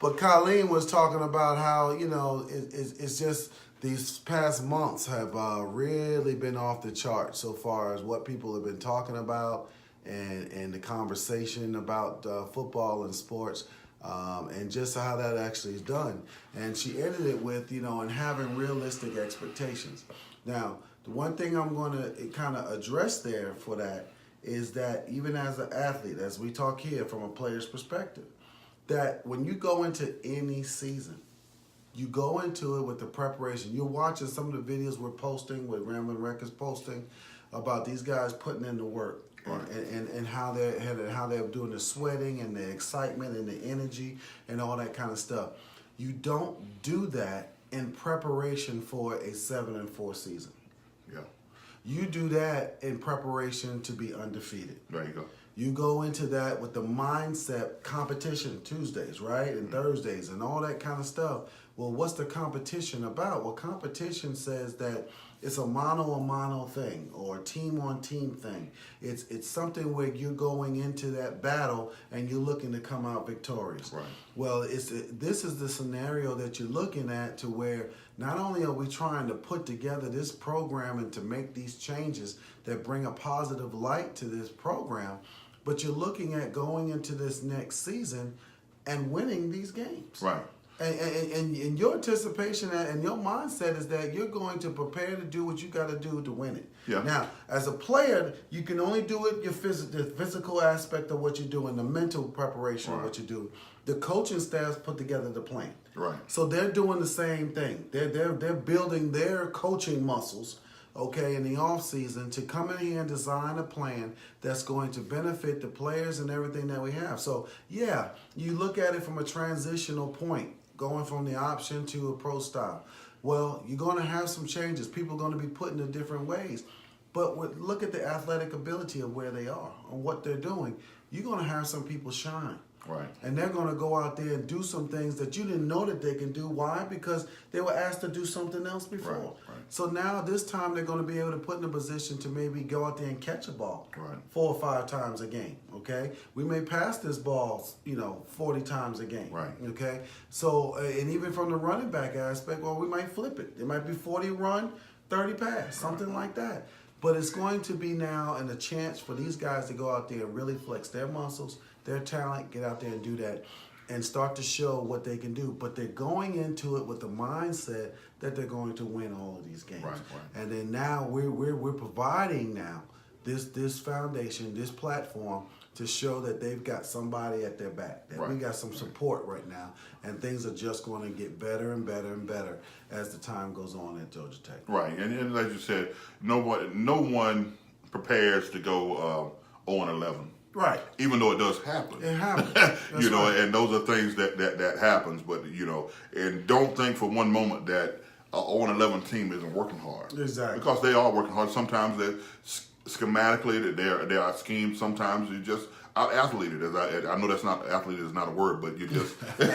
Speaker 1: But Colleen was talking about how, it's just these past months have really been off the chart so far as what people have been talking about and the conversation about football and sports and just how that actually is done. And she ended it with, and having realistic expectations. Now, the one thing I'm going to kind of address there for that is that even as an athlete, as we talk here from a player's perspective, that when you go into any season, you go into it with the preparation. You're watching some of the videos we're posting, with Ramblin' Records posting, about these guys putting in the work.
Speaker 2: Right.
Speaker 1: And how they're doing the sweating and the excitement and the energy and all that kind of stuff. You don't do that in preparation for a 7-4 season.
Speaker 2: Yeah.
Speaker 1: You do that in preparation to be undefeated.
Speaker 2: There you go.
Speaker 1: You go into that with the mindset, competition Tuesdays, right? And Thursdays and all that kind of stuff. Well, what's the competition about? Well, competition says that it's a mano thing or a team-on-team thing. It's something where you're going into that battle and you're looking to come out victorious.
Speaker 2: Right.
Speaker 1: Well, this is the scenario that you're looking at to where not only are we trying to put together this program and to make these changes that bring a positive light to this program, but you're looking at going into this next season and winning these games.
Speaker 2: Right.
Speaker 1: And your anticipation and your mindset is that you're going to prepare to do what you got to do to win it.
Speaker 2: Yeah.
Speaker 1: Now, as a player, you can only do it the physical aspect of what you're doing, the mental preparation of what you do. The coaching staffs put together the plan.
Speaker 2: Right.
Speaker 1: So they're doing the same thing. They're building their coaching muscles, okay, in the off season to come in here and design a plan that's going to benefit the players and everything that we have. So yeah, you look at it from a transitional point, going from the option to a pro style. Well, you're going to have some changes. People are going to be put in different ways. But look at the athletic ability of where they are and what they're doing. You're going to have some people shine.
Speaker 2: Right.
Speaker 1: And they're going to go out there and do some things that you didn't know that they can do. Why? Because they were asked to do something else before.
Speaker 2: Right.
Speaker 1: So now this time they're going to be able to put in a position to maybe go out there and catch a ball
Speaker 2: Right.
Speaker 1: 4 or 5 times a game. Okay, we may pass this ball, 40 times a game.
Speaker 2: Right.
Speaker 1: Okay, so and even from the running back aspect, well, we might flip it. It might be 40 run, 30 pass, something like that. But it's going to be now and a chance for these guys to go out there and really flex their muscles, their talent, get out there and do that and start to show what they can do. But they're going into it with the mindset that they're going to win all of these games.
Speaker 2: Right.
Speaker 1: And then now we're providing now this foundation, this platform to show that they've got somebody at their back, that we got some support right now, and things are just going to get better and better and better as the time goes on at Georgia Tech.
Speaker 2: Right. And like you said, no one prepares to go 0-11.
Speaker 1: Right.
Speaker 2: Even though it does happen.
Speaker 1: It happens.
Speaker 2: You know,
Speaker 1: right.
Speaker 2: and those are things that happens. But, and don't think for one moment that an 0-11 team isn't working hard.
Speaker 1: Exactly.
Speaker 2: Because they are working hard. Sometimes they're schematically, they are schemed. Sometimes you just out-athleted. I know that's not, athlete is not a word, but you just, they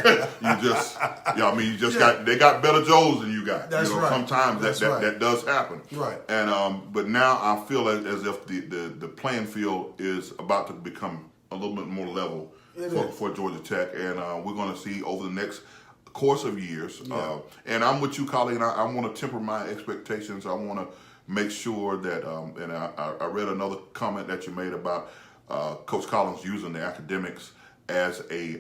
Speaker 2: got better Joes than you got.
Speaker 1: That's right.
Speaker 2: Sometimes that does happen.
Speaker 1: Right.
Speaker 2: And but now I feel as if the playing field is about to become a little bit more level for Georgia Tech, and we're going to see over the next course of years.
Speaker 1: Yeah.
Speaker 2: And I'm with you, Colleen. I want to temper my expectations. I want to make sure that, and I read another comment that you made about Coach Collins using the academics as a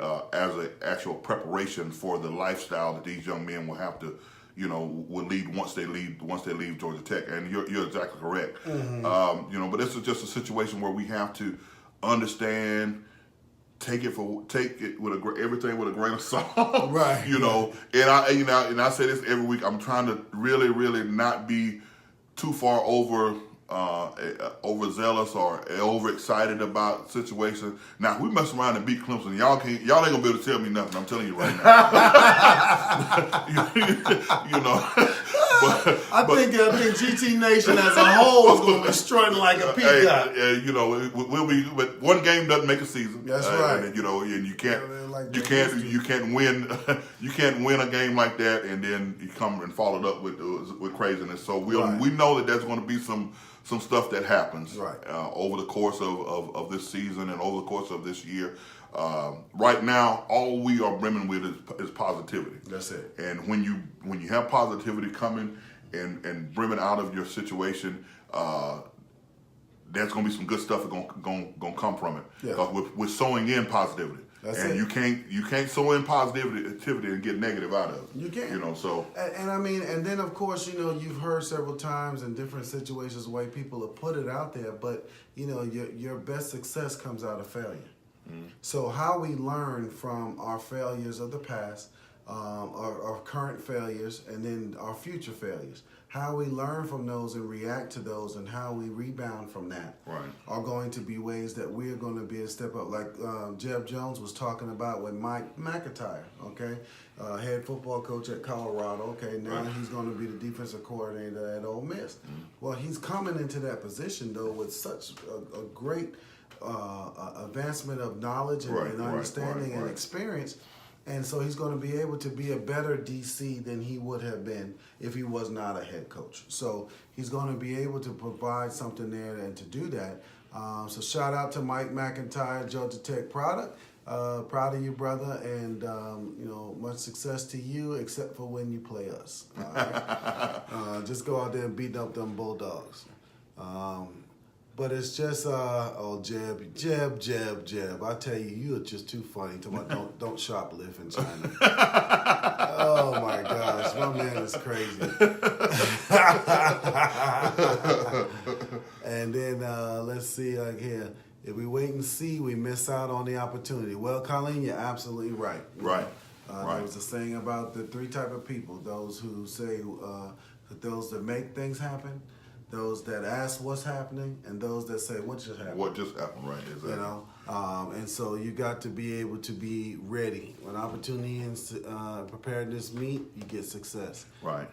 Speaker 2: actual preparation for the lifestyle that these young men will have to, will lead once they leave Georgia Tech. And you're exactly correct. Mm-hmm. But this is just a situation where we have to understand. Take it with everything with a grain of salt,
Speaker 1: right?
Speaker 2: And I say this every week. I'm trying to really, really not be too far overzealous or overexcited about situations. Now, if we mess around and beat Clemson, y'all ain't gonna be able to tell me nothing. I'm telling you right now.
Speaker 1: I think GT Nation as a whole is going to be strutting like a peacock.
Speaker 2: We'll be. But one game doesn't make a season.
Speaker 1: That's right.
Speaker 2: And you can't win. You can't win a game like that, and then you come and follow it up with craziness. So we know that there's going to be some stuff that happens over the course of this season and over the course of this year. Right now, all we are brimming with is positivity.
Speaker 1: That's it.
Speaker 2: And when you have positivity coming and brimming out of your situation, there's going to be some good stuff that's going to come from it. Because we're sowing in positivity.
Speaker 1: That's
Speaker 2: and
Speaker 1: it.
Speaker 2: you can't sow in positivity and get negative out of it.
Speaker 1: You can't.
Speaker 2: So.
Speaker 1: And I mean, and then of course, you've heard several times in different situations the way people have put it out there, but your best success comes out of failure. Mm-hmm. So how we learn from our failures of the past, our current failures, and then our future failures. How we learn from those and react to those, and how we rebound from that, are going to be ways that we're going to be able to step up. Like Jeb Jones was talking about with Mike McIntyre, okay, head football coach at Colorado. Okay, now he's going to be the defensive coordinator at Ole Miss. Well, he's coming into that position though with such a great advancement of knowledge and understanding and experience. And so he's going to be able to be a better DC than he would have been if he was not a head coach. So he's going to be able to provide something there and to do that. So shout out to Mike McIntyre, Georgia Tech product. Proud of you, brother, and much success to you, except for when you play us. All right? Just go out there and beat up them Bulldogs. But it's just, Jeb. I tell you, you are just too funny. Don't shoplift in China. Oh my gosh, my man is crazy. And then let's see here. If we wait and see, we miss out on the opportunity. Well, Colleen, you're absolutely right.
Speaker 2: Right.
Speaker 1: There was a saying about the three type of people: those who say, those that make things happen, those that ask what's happening, and those that say what just happened.
Speaker 2: What just happened, right? Exactly.
Speaker 1: And so you got to be able to be ready when opportunity and preparedness meet. You get success.
Speaker 2: Right.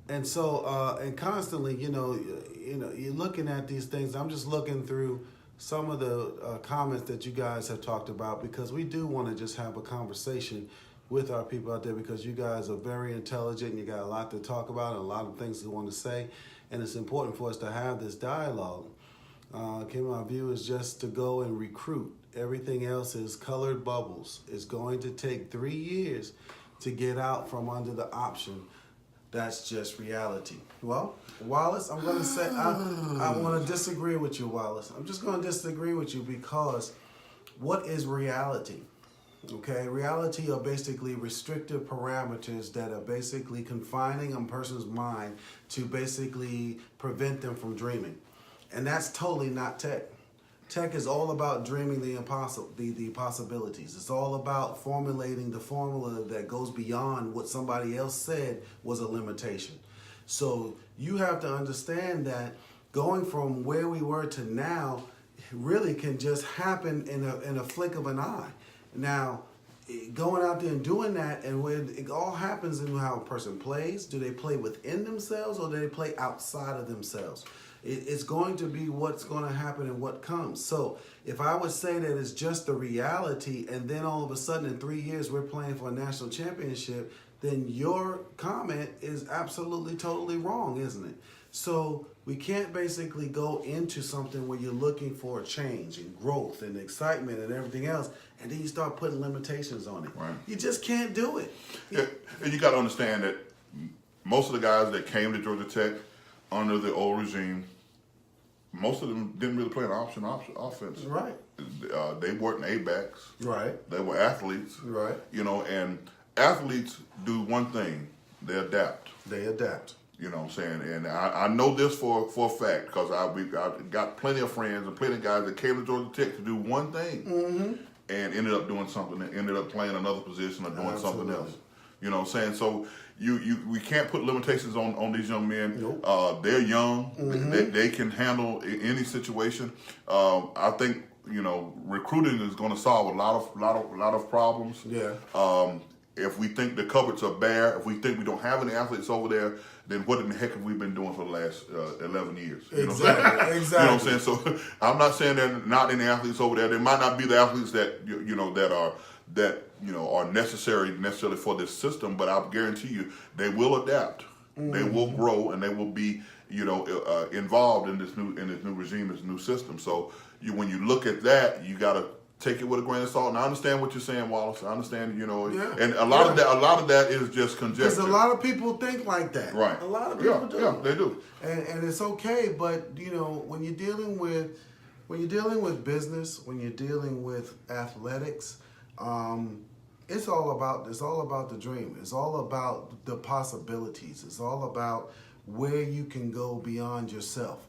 Speaker 1: And so and constantly, you're looking at these things. I'm just looking through some of the comments that you guys have talked about, because we do want to just have a conversation with our people out there, because you guys are very intelligent and you got a lot to talk about and a lot of things to want to say, and it's important for us to have this dialogue. My view is just to go and recruit. Everything else is colored bubbles. It's going to take 3 years to get out from under the option. That's just reality. Well, Wallace, I'm going to say, I want to disagree with you, Wallace. I'm just going to disagree with you, because what is reality? Okay, reality are basically restrictive parameters that are basically confining a person's mind to basically prevent them from dreaming. And that's totally not tech. Tech is all about dreaming the impossible, the possibilities. It's all about formulating the formula that goes beyond what somebody else said was a limitation. So you have to understand that going from where we were to now really can just happen in a flick of an eye. Now, going out there and doing that, and when it all happens in how a person plays, do they play within themselves or do they play outside of themselves? It's going to be what's going to happen and what comes. So if I would say that it's just the reality, and then all of a sudden in 3 years we're playing for a national championship, then your comment is absolutely totally wrong, isn't it? So we can't basically go into something where you're looking for a change and growth and excitement and everything else, and then you start putting limitations on it.
Speaker 2: Right.
Speaker 1: You just can't do it.
Speaker 2: Yeah, and you got to understand that most of the guys that came to Georgia Tech under the old regime, most of them didn't really play an option offense.
Speaker 1: Right.
Speaker 2: They weren't A-backs.
Speaker 1: Right.
Speaker 2: They were athletes.
Speaker 1: Right.
Speaker 2: And athletes do one thing: they adapt.
Speaker 1: They adapt.
Speaker 2: You know what I'm saying? And I know this for a fact, because I got plenty of friends and plenty of guys that came to Georgia Tech to do one thing and ended up doing something, ended up playing another position or doing something else. You know what I'm saying? So we can't put limitations on these young men.
Speaker 1: Nope.
Speaker 2: They're young. They can handle any situation. I think recruiting is going to solve a lot of problems.
Speaker 1: Yeah.
Speaker 2: If we think the cupboards are bare, if we think we don't have any athletes over there, then what in the heck have we been doing for the last 11 years? You
Speaker 1: Exactly.
Speaker 2: You know what I'm saying? So I'm not saying there are not any athletes over there. There might not be the athletes that are necessarily for this system, but I guarantee you they will adapt. They will grow, and they will be involved in this new regime, this new system. So when you look at that, you got to take it with a grain of salt. And I understand what you're saying, Wallace. I understand, and a lot of that is just conjecture.
Speaker 1: Because a lot of people think like that.
Speaker 2: Right.
Speaker 1: A lot of people do.
Speaker 2: Yeah, they do.
Speaker 1: And it's okay, but when you're dealing with business, when you're dealing with athletics, it's all about the dream. It's all about the possibilities. It's all about where you can go beyond yourself.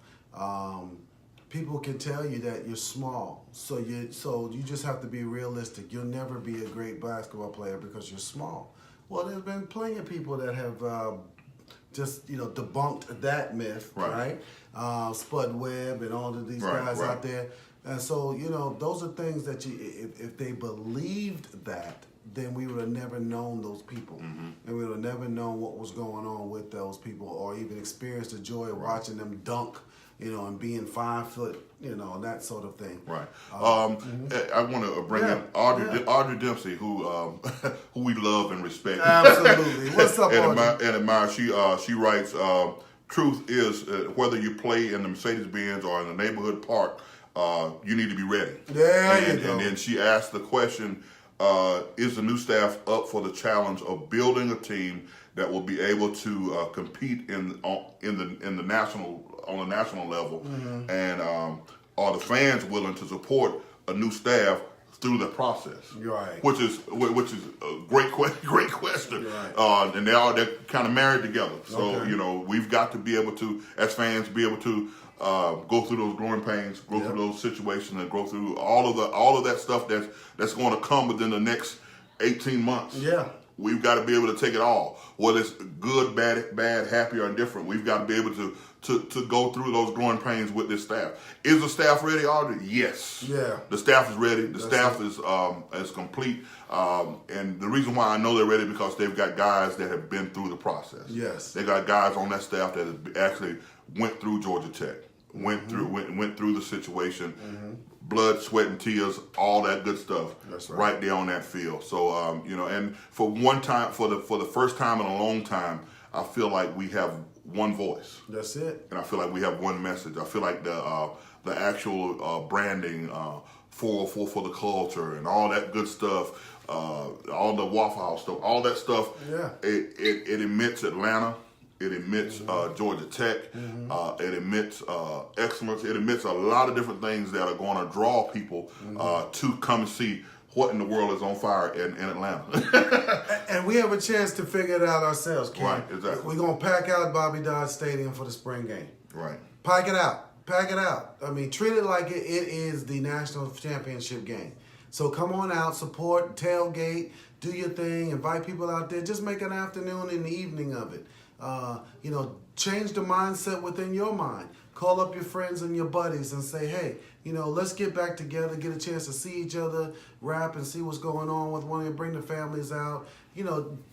Speaker 1: people can tell you that you're small. So you just have to be realistic. You'll never be a great basketball player because you're small. Well, there's been plenty of people that have just debunked that myth, right? Spud Webb and all of these guys out there. And so, those are things that if they believed that, then we would have never known those people. And we would have never known what was going on with those people, or even experienced the joy of watching them dunk, and being 5 foot, and that sort of thing.
Speaker 2: Right. I want to bring in Audrey Dempsey, who we love and respect.
Speaker 1: Absolutely. What's up, Audrey?
Speaker 2: And admire. She writes, truth is, whether you play in the Mercedes-Benz or in the neighborhood park, you need to be ready.
Speaker 1: There you go.
Speaker 2: And then she asked the question, is the new staff up for the challenge of building a team that will be able to compete on the national level, and are the fans willing to support a new staff through the process?
Speaker 1: Right.
Speaker 2: Which is a great question.
Speaker 1: Right.
Speaker 2: And they're kind of married together. So we've got to be able to, as fans, be able to go through those growing pains, go through those situations, and go through all of that stuff that's going to come within the next 18 months.
Speaker 1: Yeah.
Speaker 2: We've got to be able to take it all, whether it's good, bad, happy, or indifferent. We've got to be able to go through those growing pains with this staff. Is the staff ready, Audrey? Yes.
Speaker 1: Yeah.
Speaker 2: The staff is ready. The staff is complete. And the reason why I know they're ready because they've got guys that have been through the process.
Speaker 1: Yes.
Speaker 2: They got guys on that staff that have actually went through Georgia Tech, went through the situation. Blood, sweat, and tears, all that good stuff.
Speaker 1: That's
Speaker 2: right there on that field. So and for the first time in a long time, I feel like we have one voice.
Speaker 1: That's it.
Speaker 2: And I feel like we have one message. I feel like the actual branding, 404 for the culture, and all that good stuff, all the Waffle House stuff, all that stuff.
Speaker 1: Yeah.
Speaker 2: It emits Atlanta. It emits Georgia Tech. It emits excellence. It emits a lot of different things that are going to draw people to come and see what in the world is on fire in Atlanta.
Speaker 1: And we have a chance to figure it out ourselves, Ken.
Speaker 2: Right, exactly.
Speaker 1: We're going to pack out Bobby Dodd Stadium for the spring game.
Speaker 2: Right.
Speaker 1: Pack it out. I mean, treat it like it is the national championship game. So come on out, support, tailgate, do your thing, invite people out there. Just make an afternoon and the evening of it. Change the mindset within your mind. Call up your friends and your buddies and say, hey, let's get back together, get a chance to see each other, rap and see what's going on with one of you, bring the families out.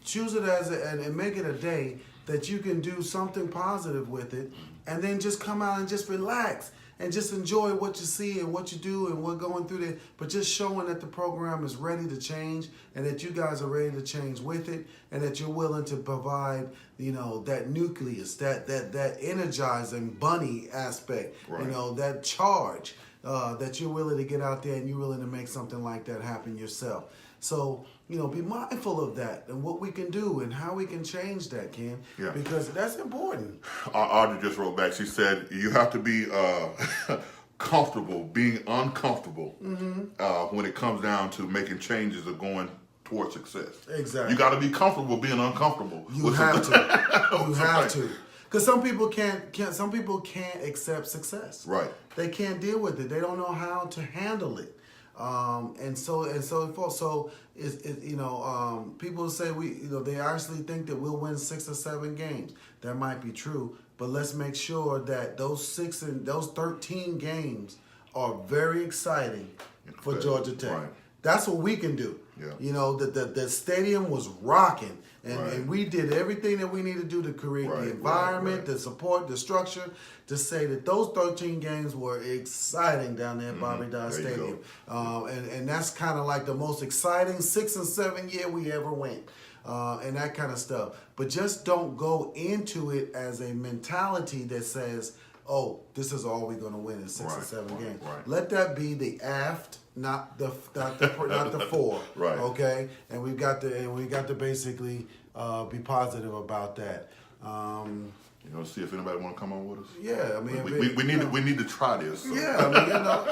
Speaker 1: Choose it and make it a day that you can do something positive with it, and then just come out and just relax and just enjoy what you see and what you do and what's going through there, but just showing that the program is ready to change and that you guys are ready to change with it, and that you're willing to provide, that nucleus, that energizing bunny aspect, that charge, that you're willing to get out there and you're willing to make something like that happen yourself. So, be mindful of that and what we can do and how we can change that, Ken, because that's important.
Speaker 2: Audrey just wrote back. She said, you have to be comfortable being uncomfortable when it comes down to making changes or going towards success.
Speaker 1: Exactly.
Speaker 2: You got to be comfortable being uncomfortable.
Speaker 1: You have to. You have to. Because some people can't accept success.
Speaker 2: Right.
Speaker 1: They can't deal with it. They don't know how to handle it. And so forth. So people say they actually think that we'll win 6 or 7 games. That might be true, but let's make sure that those 13 games are very exciting for Georgia Tech.
Speaker 2: Right.
Speaker 1: That's what we can do.
Speaker 2: Yeah.
Speaker 1: The stadium was rocking, and we did everything that we need to do to create the environment, the support, the structure, to say that those 13 games were exciting down there at Bobby Dodd Stadium. And that's kind of like the most exciting 6 and 7 year we ever went. And that kind of stuff. But just don't go into it as a mentality that says, oh, this is all we're going to win in 6 or 7 games.
Speaker 2: Right.
Speaker 1: Let that be the aft, not the 4.
Speaker 2: Right.
Speaker 1: Okay, and we got to basically be positive about that.
Speaker 2: See if anybody want to come on with us.
Speaker 1: Yeah, I mean,
Speaker 2: we need to try this. So.
Speaker 1: Yeah, I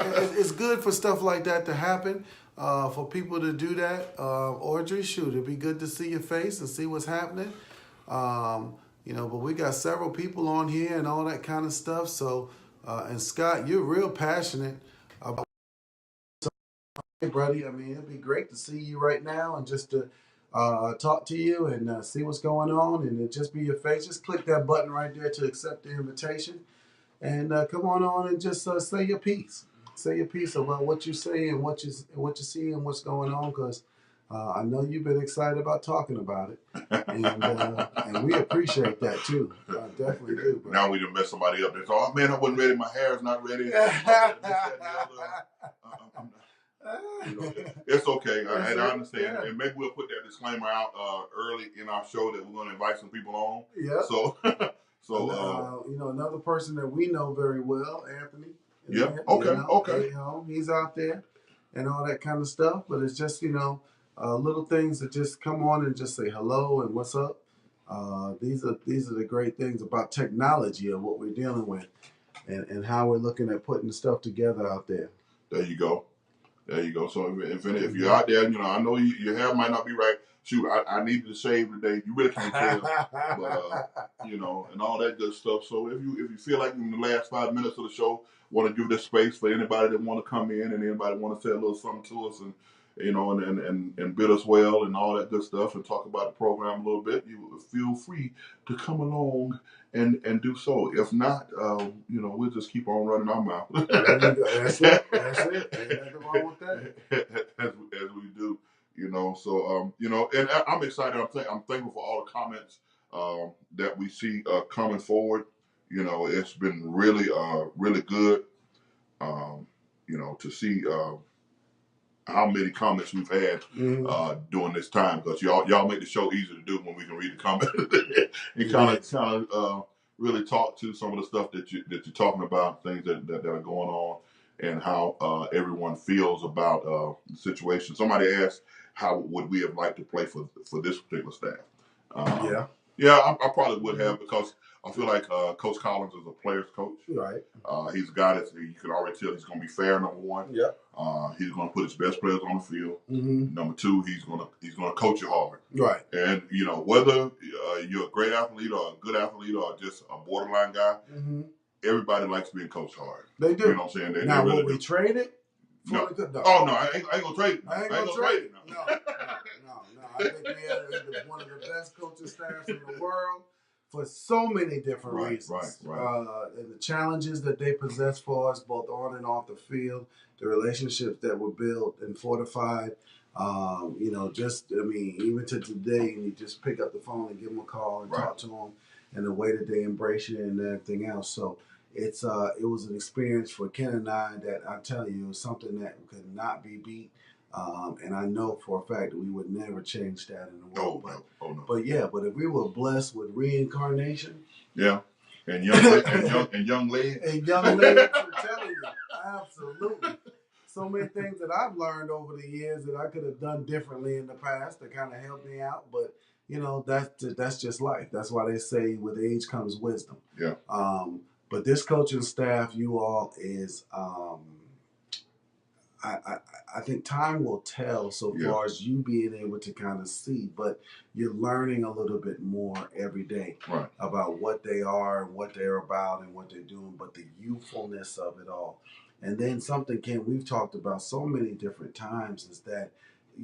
Speaker 1: mean, it's good for stuff like that to happen. For people to do that, Audrey, shoot, it'd be good to see your face and see what's happening. But we got several people on here and all that kind of stuff. So And Scott, you're real passionate about it, buddy. I mean, it'd be great to see you right now and just to talk to you and see what's going on and it just be your face. Just click that button right there to accept the invitation and come on and just say your piece. Say your piece about what you say and what you see and what's going on because I know you've been excited about talking about it, and we appreciate that too. I definitely do. Bro.
Speaker 2: Now we done mess somebody up. They thought, oh man, I wasn't ready. My hair's not ready. This, that, and the other. You know, it's okay. I understand. Yeah. And maybe we'll put that disclaimer out early in our show that we're going to invite some people on.
Speaker 1: Yeah.
Speaker 2: So,
Speaker 1: you know, another person that we know very well, Anthony.
Speaker 2: Yeah. Okay.
Speaker 1: You know,
Speaker 2: Okay.
Speaker 1: You know, he's out there and all that kind of stuff. But it's just, you know, little things that just come on and just say hello and what's up. These are the great things about technology and what we're dealing with and how we're looking at putting stuff together out there.
Speaker 2: There you go. There you go. So if you're out there, you know, I know your hair might not be right. Shoot, I needed to shave today. You really can't tell, but you know, and all that good stuff. So if you feel like in the last 5 minutes of the show, want to give this space for anybody that want to come in and anybody want to say a little something to us and you know and bid us well and all that good stuff and talk about the program a little bit, you feel free to come along and do so. If not, you know, we'll just keep on running our mouth.
Speaker 1: That's it. Ain't nothing wrong with that.
Speaker 2: as we do, you know. So, you know, and I'm excited. I'm thankful for all the comments that we see coming forward. You know, it's been really, really good. You know, to see how many comments we've had during this time because y'all make the show easy to do when we can read the comments and kind of really talk to some of the stuff that you're talking about, things that are going on, and how everyone feels about the situation. Somebody asked, how would we have liked to play for this particular staff? Yeah, I probably would have because I feel like Coach Collins is a player's coach.
Speaker 1: Right.
Speaker 2: He's a guy that you can already tell he's going to be fair. Number one. Yeah. He's going to put his best players on the field. Mm-hmm. Number two, he's going to coach you hard. Right. And you know whether you're a great athlete or a good athlete or just a borderline guy, everybody likes being coached hard. They do. You know what I'm saying? They really will we trade it? No. Oh no, I ain't gonna trade it. I ain't gonna trade it. No. I think we have one of the best coaching staffs in the world for so many different reasons. Right. And the challenges that they possess for us, both on and off the field, the relationships that were built and fortified. You know, even to today, you just pick up the phone and give them a call and talk to them, and the way that they embrace you and everything else. So it was an experience for Ken and I that I tell you, it was something that could not be beat. And I know for a fact that we would never change that in the world. No. But if we were blessed with reincarnation, and young legs, I'm telling you, absolutely. So many things that I've learned over the years that I could have done differently in the past that kind of helped me out. But you know, that's just life. That's why they say with age comes wisdom. Yeah. But this coaching staff, you all is. I think time will tell so far as you being able to kind of see, but you're learning a little bit more every day about what they are, what they're about, and what they're doing, but the youthfulness of it all. And then something, Ken, we've talked about so many different times is that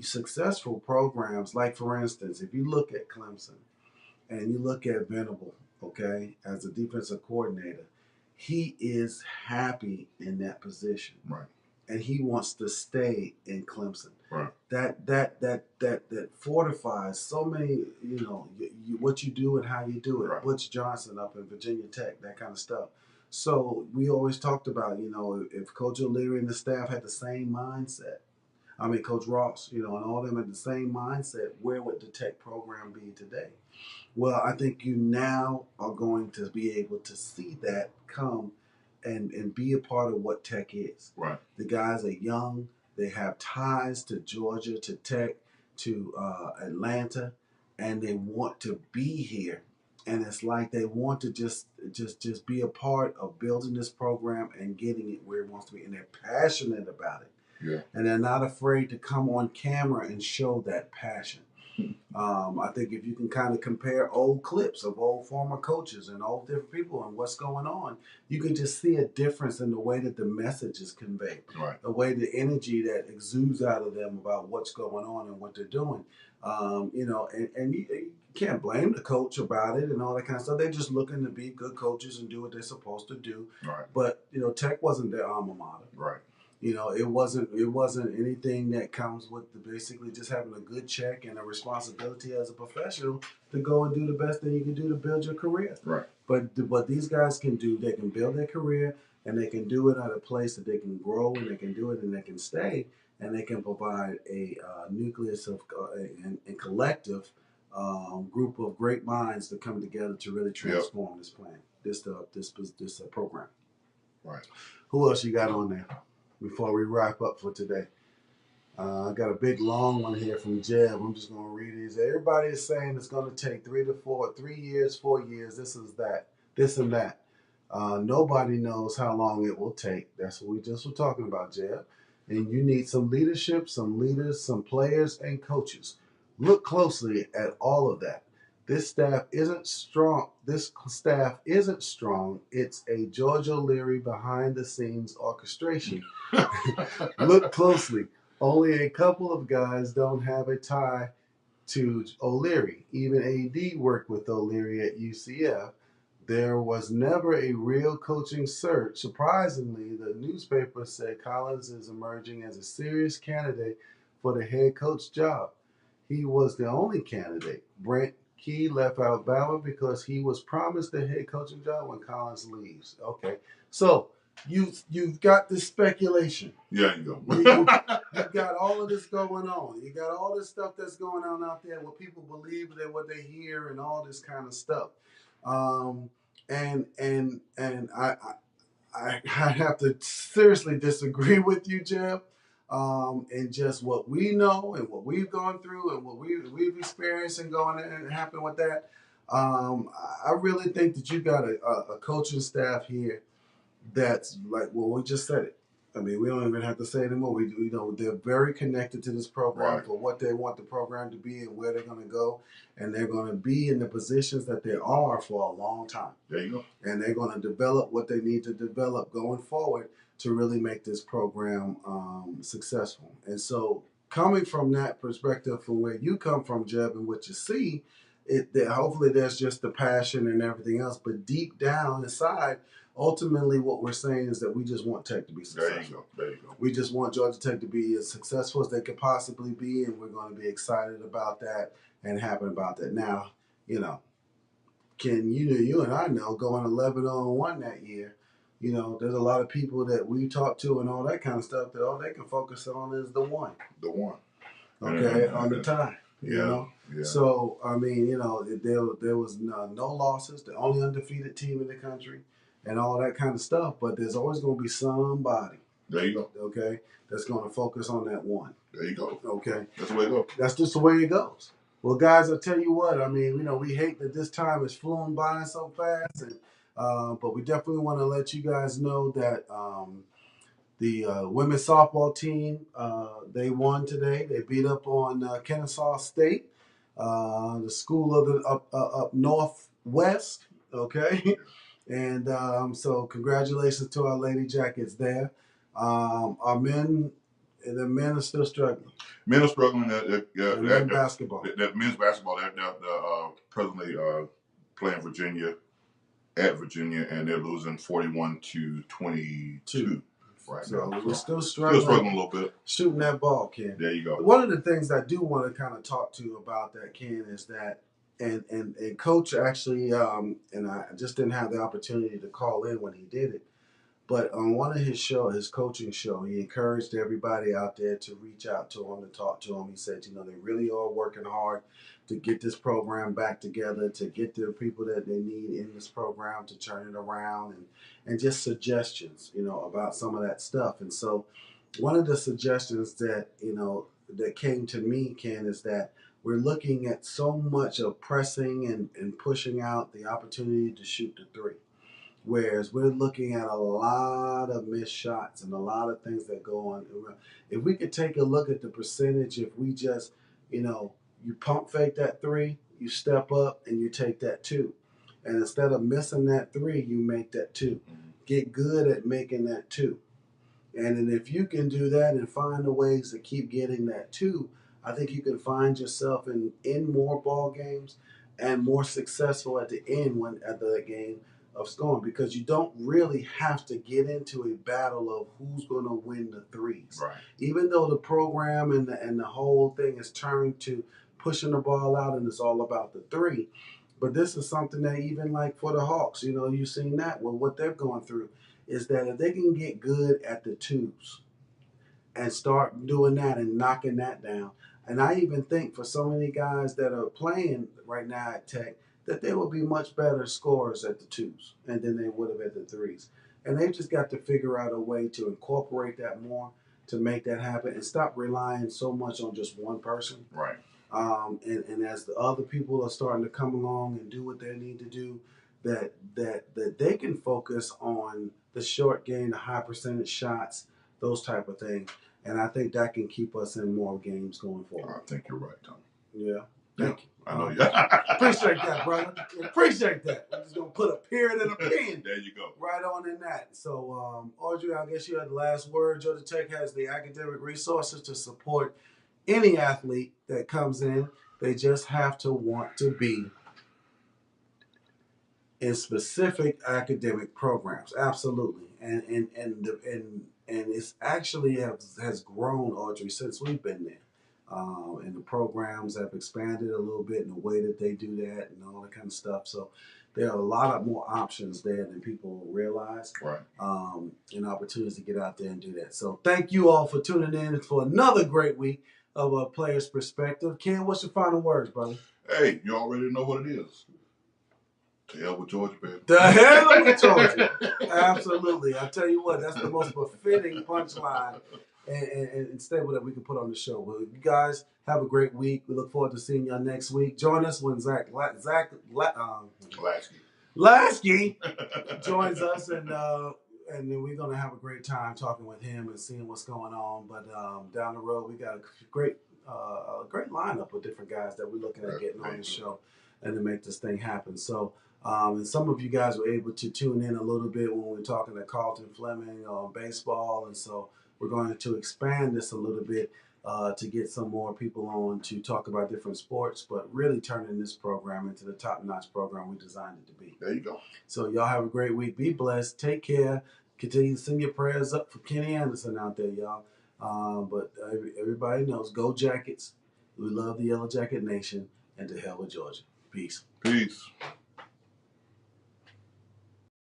Speaker 2: successful programs, like for instance, if you look at Clemson and you look at Venable, okay, as a defensive coordinator, he is happy in that position. Right. And he wants to stay in Clemson. Right. That fortifies so many, you know, what you do and how you do it. Right. Butch Johnson up in Virginia Tech, that kind of stuff. So we always talked about, you know, if Coach O'Leary and the staff had the same mindset, Coach Ross, you know, and all of them had the same mindset, where would the Tech program be today? Well, I think you now are going to be able to see that come and be a part of what Tech is. Right. The guys are young. They have ties to Georgia, to Tech, to Atlanta, and they want to be here. And it's like they want to just be a part of building this program and getting it where it wants to be. And they're passionate about it. Yeah. And they're not afraid to come on camera and show that passion.
Speaker 1: I think if you can kind of compare old clips of old former coaches and old different people and what's going on, you can just see a difference in the way that the message is conveyed,
Speaker 2: Right.
Speaker 1: the way the energy that exudes out of them about what's going on and what they're doing. And you can't blame the coach about it and all that kind of stuff. They're just looking to be good coaches and do what they're supposed to do.
Speaker 2: Right.
Speaker 1: But Tech wasn't their alma mater.
Speaker 2: Right.
Speaker 1: It wasn't anything that comes with basically just having a good check and a responsibility as a professional to go and do the best thing you can do to build your career.
Speaker 2: Right.
Speaker 1: But what these guys can do, they can build their career and they can do it at a place that they can grow and they can do it and they can stay and they can provide a nucleus of and collective group of great minds to come together to really transform this plan, this program.
Speaker 2: Right.
Speaker 1: Who else you got on there before we wrap up for today? I got a big long one here from Jeb. I'm just going to read these. Everybody is saying it's going to take 3 years, 4 years, this and that. Nobody knows how long it will take. That's what we just were talking about, Jeb. And you need some leadership, some leaders, some players, and coaches. Look closely at all of that. This staff isn't strong. It's a George O'Leary behind-the-scenes orchestration. Look closely. Only a couple of guys don't have a tie to O'Leary. Even AD worked with O'Leary at UCF. There was never a real coaching search. Surprisingly, the newspaper said Collins is emerging as a serious candidate for the head coach job. He was the only candidate. Brent Key left Alabama because he was promised the head coaching job when Collins leaves. Okay, so you've got this speculation.
Speaker 2: Yeah, you go.
Speaker 1: You've got all of this going on. You got all this stuff that's going on out there, what people believe that what they hear and all this kind of stuff. And I have to seriously disagree with you, Jeb. And just what we know and what we've gone through and what we've experienced and going and happened with that. I really think that you got a coaching staff here that's like, well, we just said it. I mean, we don't even have to say it anymore. We know they're very connected to this program
Speaker 2: Right.
Speaker 1: for what they want the program to be and where they're going to go, and they're going to be in the positions that they are for a long time.
Speaker 2: There you go.
Speaker 1: And they're going to develop what they need to develop going forward to really make this program successful. And so, coming from that perspective, from where you come from, Jeb, and what you see, hopefully there's just the passion and everything else, but deep down inside, ultimately, what we're saying is that we just want Tech to be successful.
Speaker 2: There you go.
Speaker 1: We just want Georgia Tech to be as successful as they could possibly be, and we're going to be excited about that and happy about that. Now, Ken, you and I know going 11-1 that year, there's a lot of people that we talk to and all that kind of stuff that all they can focus on is the one.
Speaker 2: The one.
Speaker 1: Okay, on the tie.
Speaker 2: Yeah.
Speaker 1: So, I mean, there was no losses, the only undefeated team in the country, and all that kind of stuff. But there's always going to be somebody.
Speaker 2: There you go.
Speaker 1: Okay, that's going to focus on that one.
Speaker 2: There you go.
Speaker 1: Okay.
Speaker 2: That's the way it goes.
Speaker 1: That's just the way it goes. Well, guys, I'll tell you what. I mean, we hate that this time is flown by so fast, but we definitely want to let you guys know that the women's softball team, they won today. They beat up on Kennesaw State, the school of the up northwest. Okay, and so congratulations to our Lady Jackets there. Our men. The men are still struggling.
Speaker 2: Men are struggling.
Speaker 1: Men's basketball.
Speaker 2: That men's basketball. They're presently playing Virginia at Virginia, and they're losing 41-22 right
Speaker 1: So
Speaker 2: now.
Speaker 1: we're still struggling.
Speaker 2: Still struggling a little bit.
Speaker 1: Shooting that ball, Ken.
Speaker 2: There you go.
Speaker 1: One of the things I do want to kind of talk to you about that, Ken, is that, and Coach actually, and I just didn't have the opportunity to call in when he did it. But on one of his coaching show, he encouraged everybody out there to reach out to him, to talk to him. He said, they really are working hard to get this program back together, to get the people that they need in this program to turn it around, and just suggestions, about some of that stuff. And so one of the suggestions that, that came to me, Ken, is that we're looking at so much of pressing and pushing out the opportunity to shoot the three. Whereas we're looking at a lot of missed shots and a lot of things that go on. If we could take a look at the percentage, if we just, you pump fake that 3, you step up and you take that 2. And instead of missing that 3, you make that 2. Get good at making that 2. And then if you can do that and find the ways to keep getting that 2, I think you can find yourself in more ball games and more successful at the end at the game of scoring, because you don't really have to get into a battle of who's going to win the 3s.
Speaker 2: Right.
Speaker 1: Even though the program and the whole thing is turned to pushing the ball out and it's all about the 3, but this is something that even like for the Hawks, you've seen that with what they're going through, is that if they can get good at the 2s and start doing that and knocking that down. And I even think for so many guys that are playing right now at Tech, that they will be much better scorers at the 2s and than they would have at the 3s. And they've just got to figure out a way to incorporate that more, to make that happen, and stop relying so much on just one person.
Speaker 2: Right.
Speaker 1: And as the other people are starting to come along and do what they need to do, that they can focus on the short game, the high percentage shots, those type of things. And I think that can keep us in more games going forward.
Speaker 2: I think you're right, Tom.
Speaker 1: Yeah. Thank you.
Speaker 2: I know you.
Speaker 1: Appreciate that, brother. Appreciate that. I'm just going to put a period and a pin.
Speaker 2: There you go.
Speaker 1: Right on in that. So, Audrey, I guess you had the last word. Georgia Tech has the academic resources to support any athlete that comes in. They just have to want to be in specific academic programs. Absolutely. And it's actually has grown, Audrey, since we've been there. And the programs have expanded a little bit in the way that they do that and all that kind of stuff. So there are a lot of more options there than people realize.
Speaker 2: Right.
Speaker 1: And opportunities to get out there and do that. So thank you all for tuning in for another great week of a player's perspective. Ken, what's your final words, brother?
Speaker 2: Hey, you already know what it is. To hell with Georgia, baby.
Speaker 1: The hell with Georgia. Absolutely. I tell you what, that's the most befitting punchline and staple that we can put on the show. Well, you guys have a great week. We look forward to seeing y'all next week. Join us when Zach Lasky joins us, and then we're gonna have a great time talking with him and seeing what's going on. But down the road, we got a great lineup of different guys that we're looking at getting on the show and to make this thing happen. So. And some of you guys were able to tune in a little bit when we were talking to Carlton Fleming on baseball, and so we're going to expand this a little bit to get some more people on to talk about different sports, but really turning this program into the top-notch program we designed it to be.
Speaker 2: There you go.
Speaker 1: So y'all have a great week. Be blessed. Take care. Continue to send your prayers up for Kenny Anderson out there, y'all. But everybody knows, go Jackets. We love the Yellow Jacket Nation, and to hell with Georgia. Peace.
Speaker 2: Peace.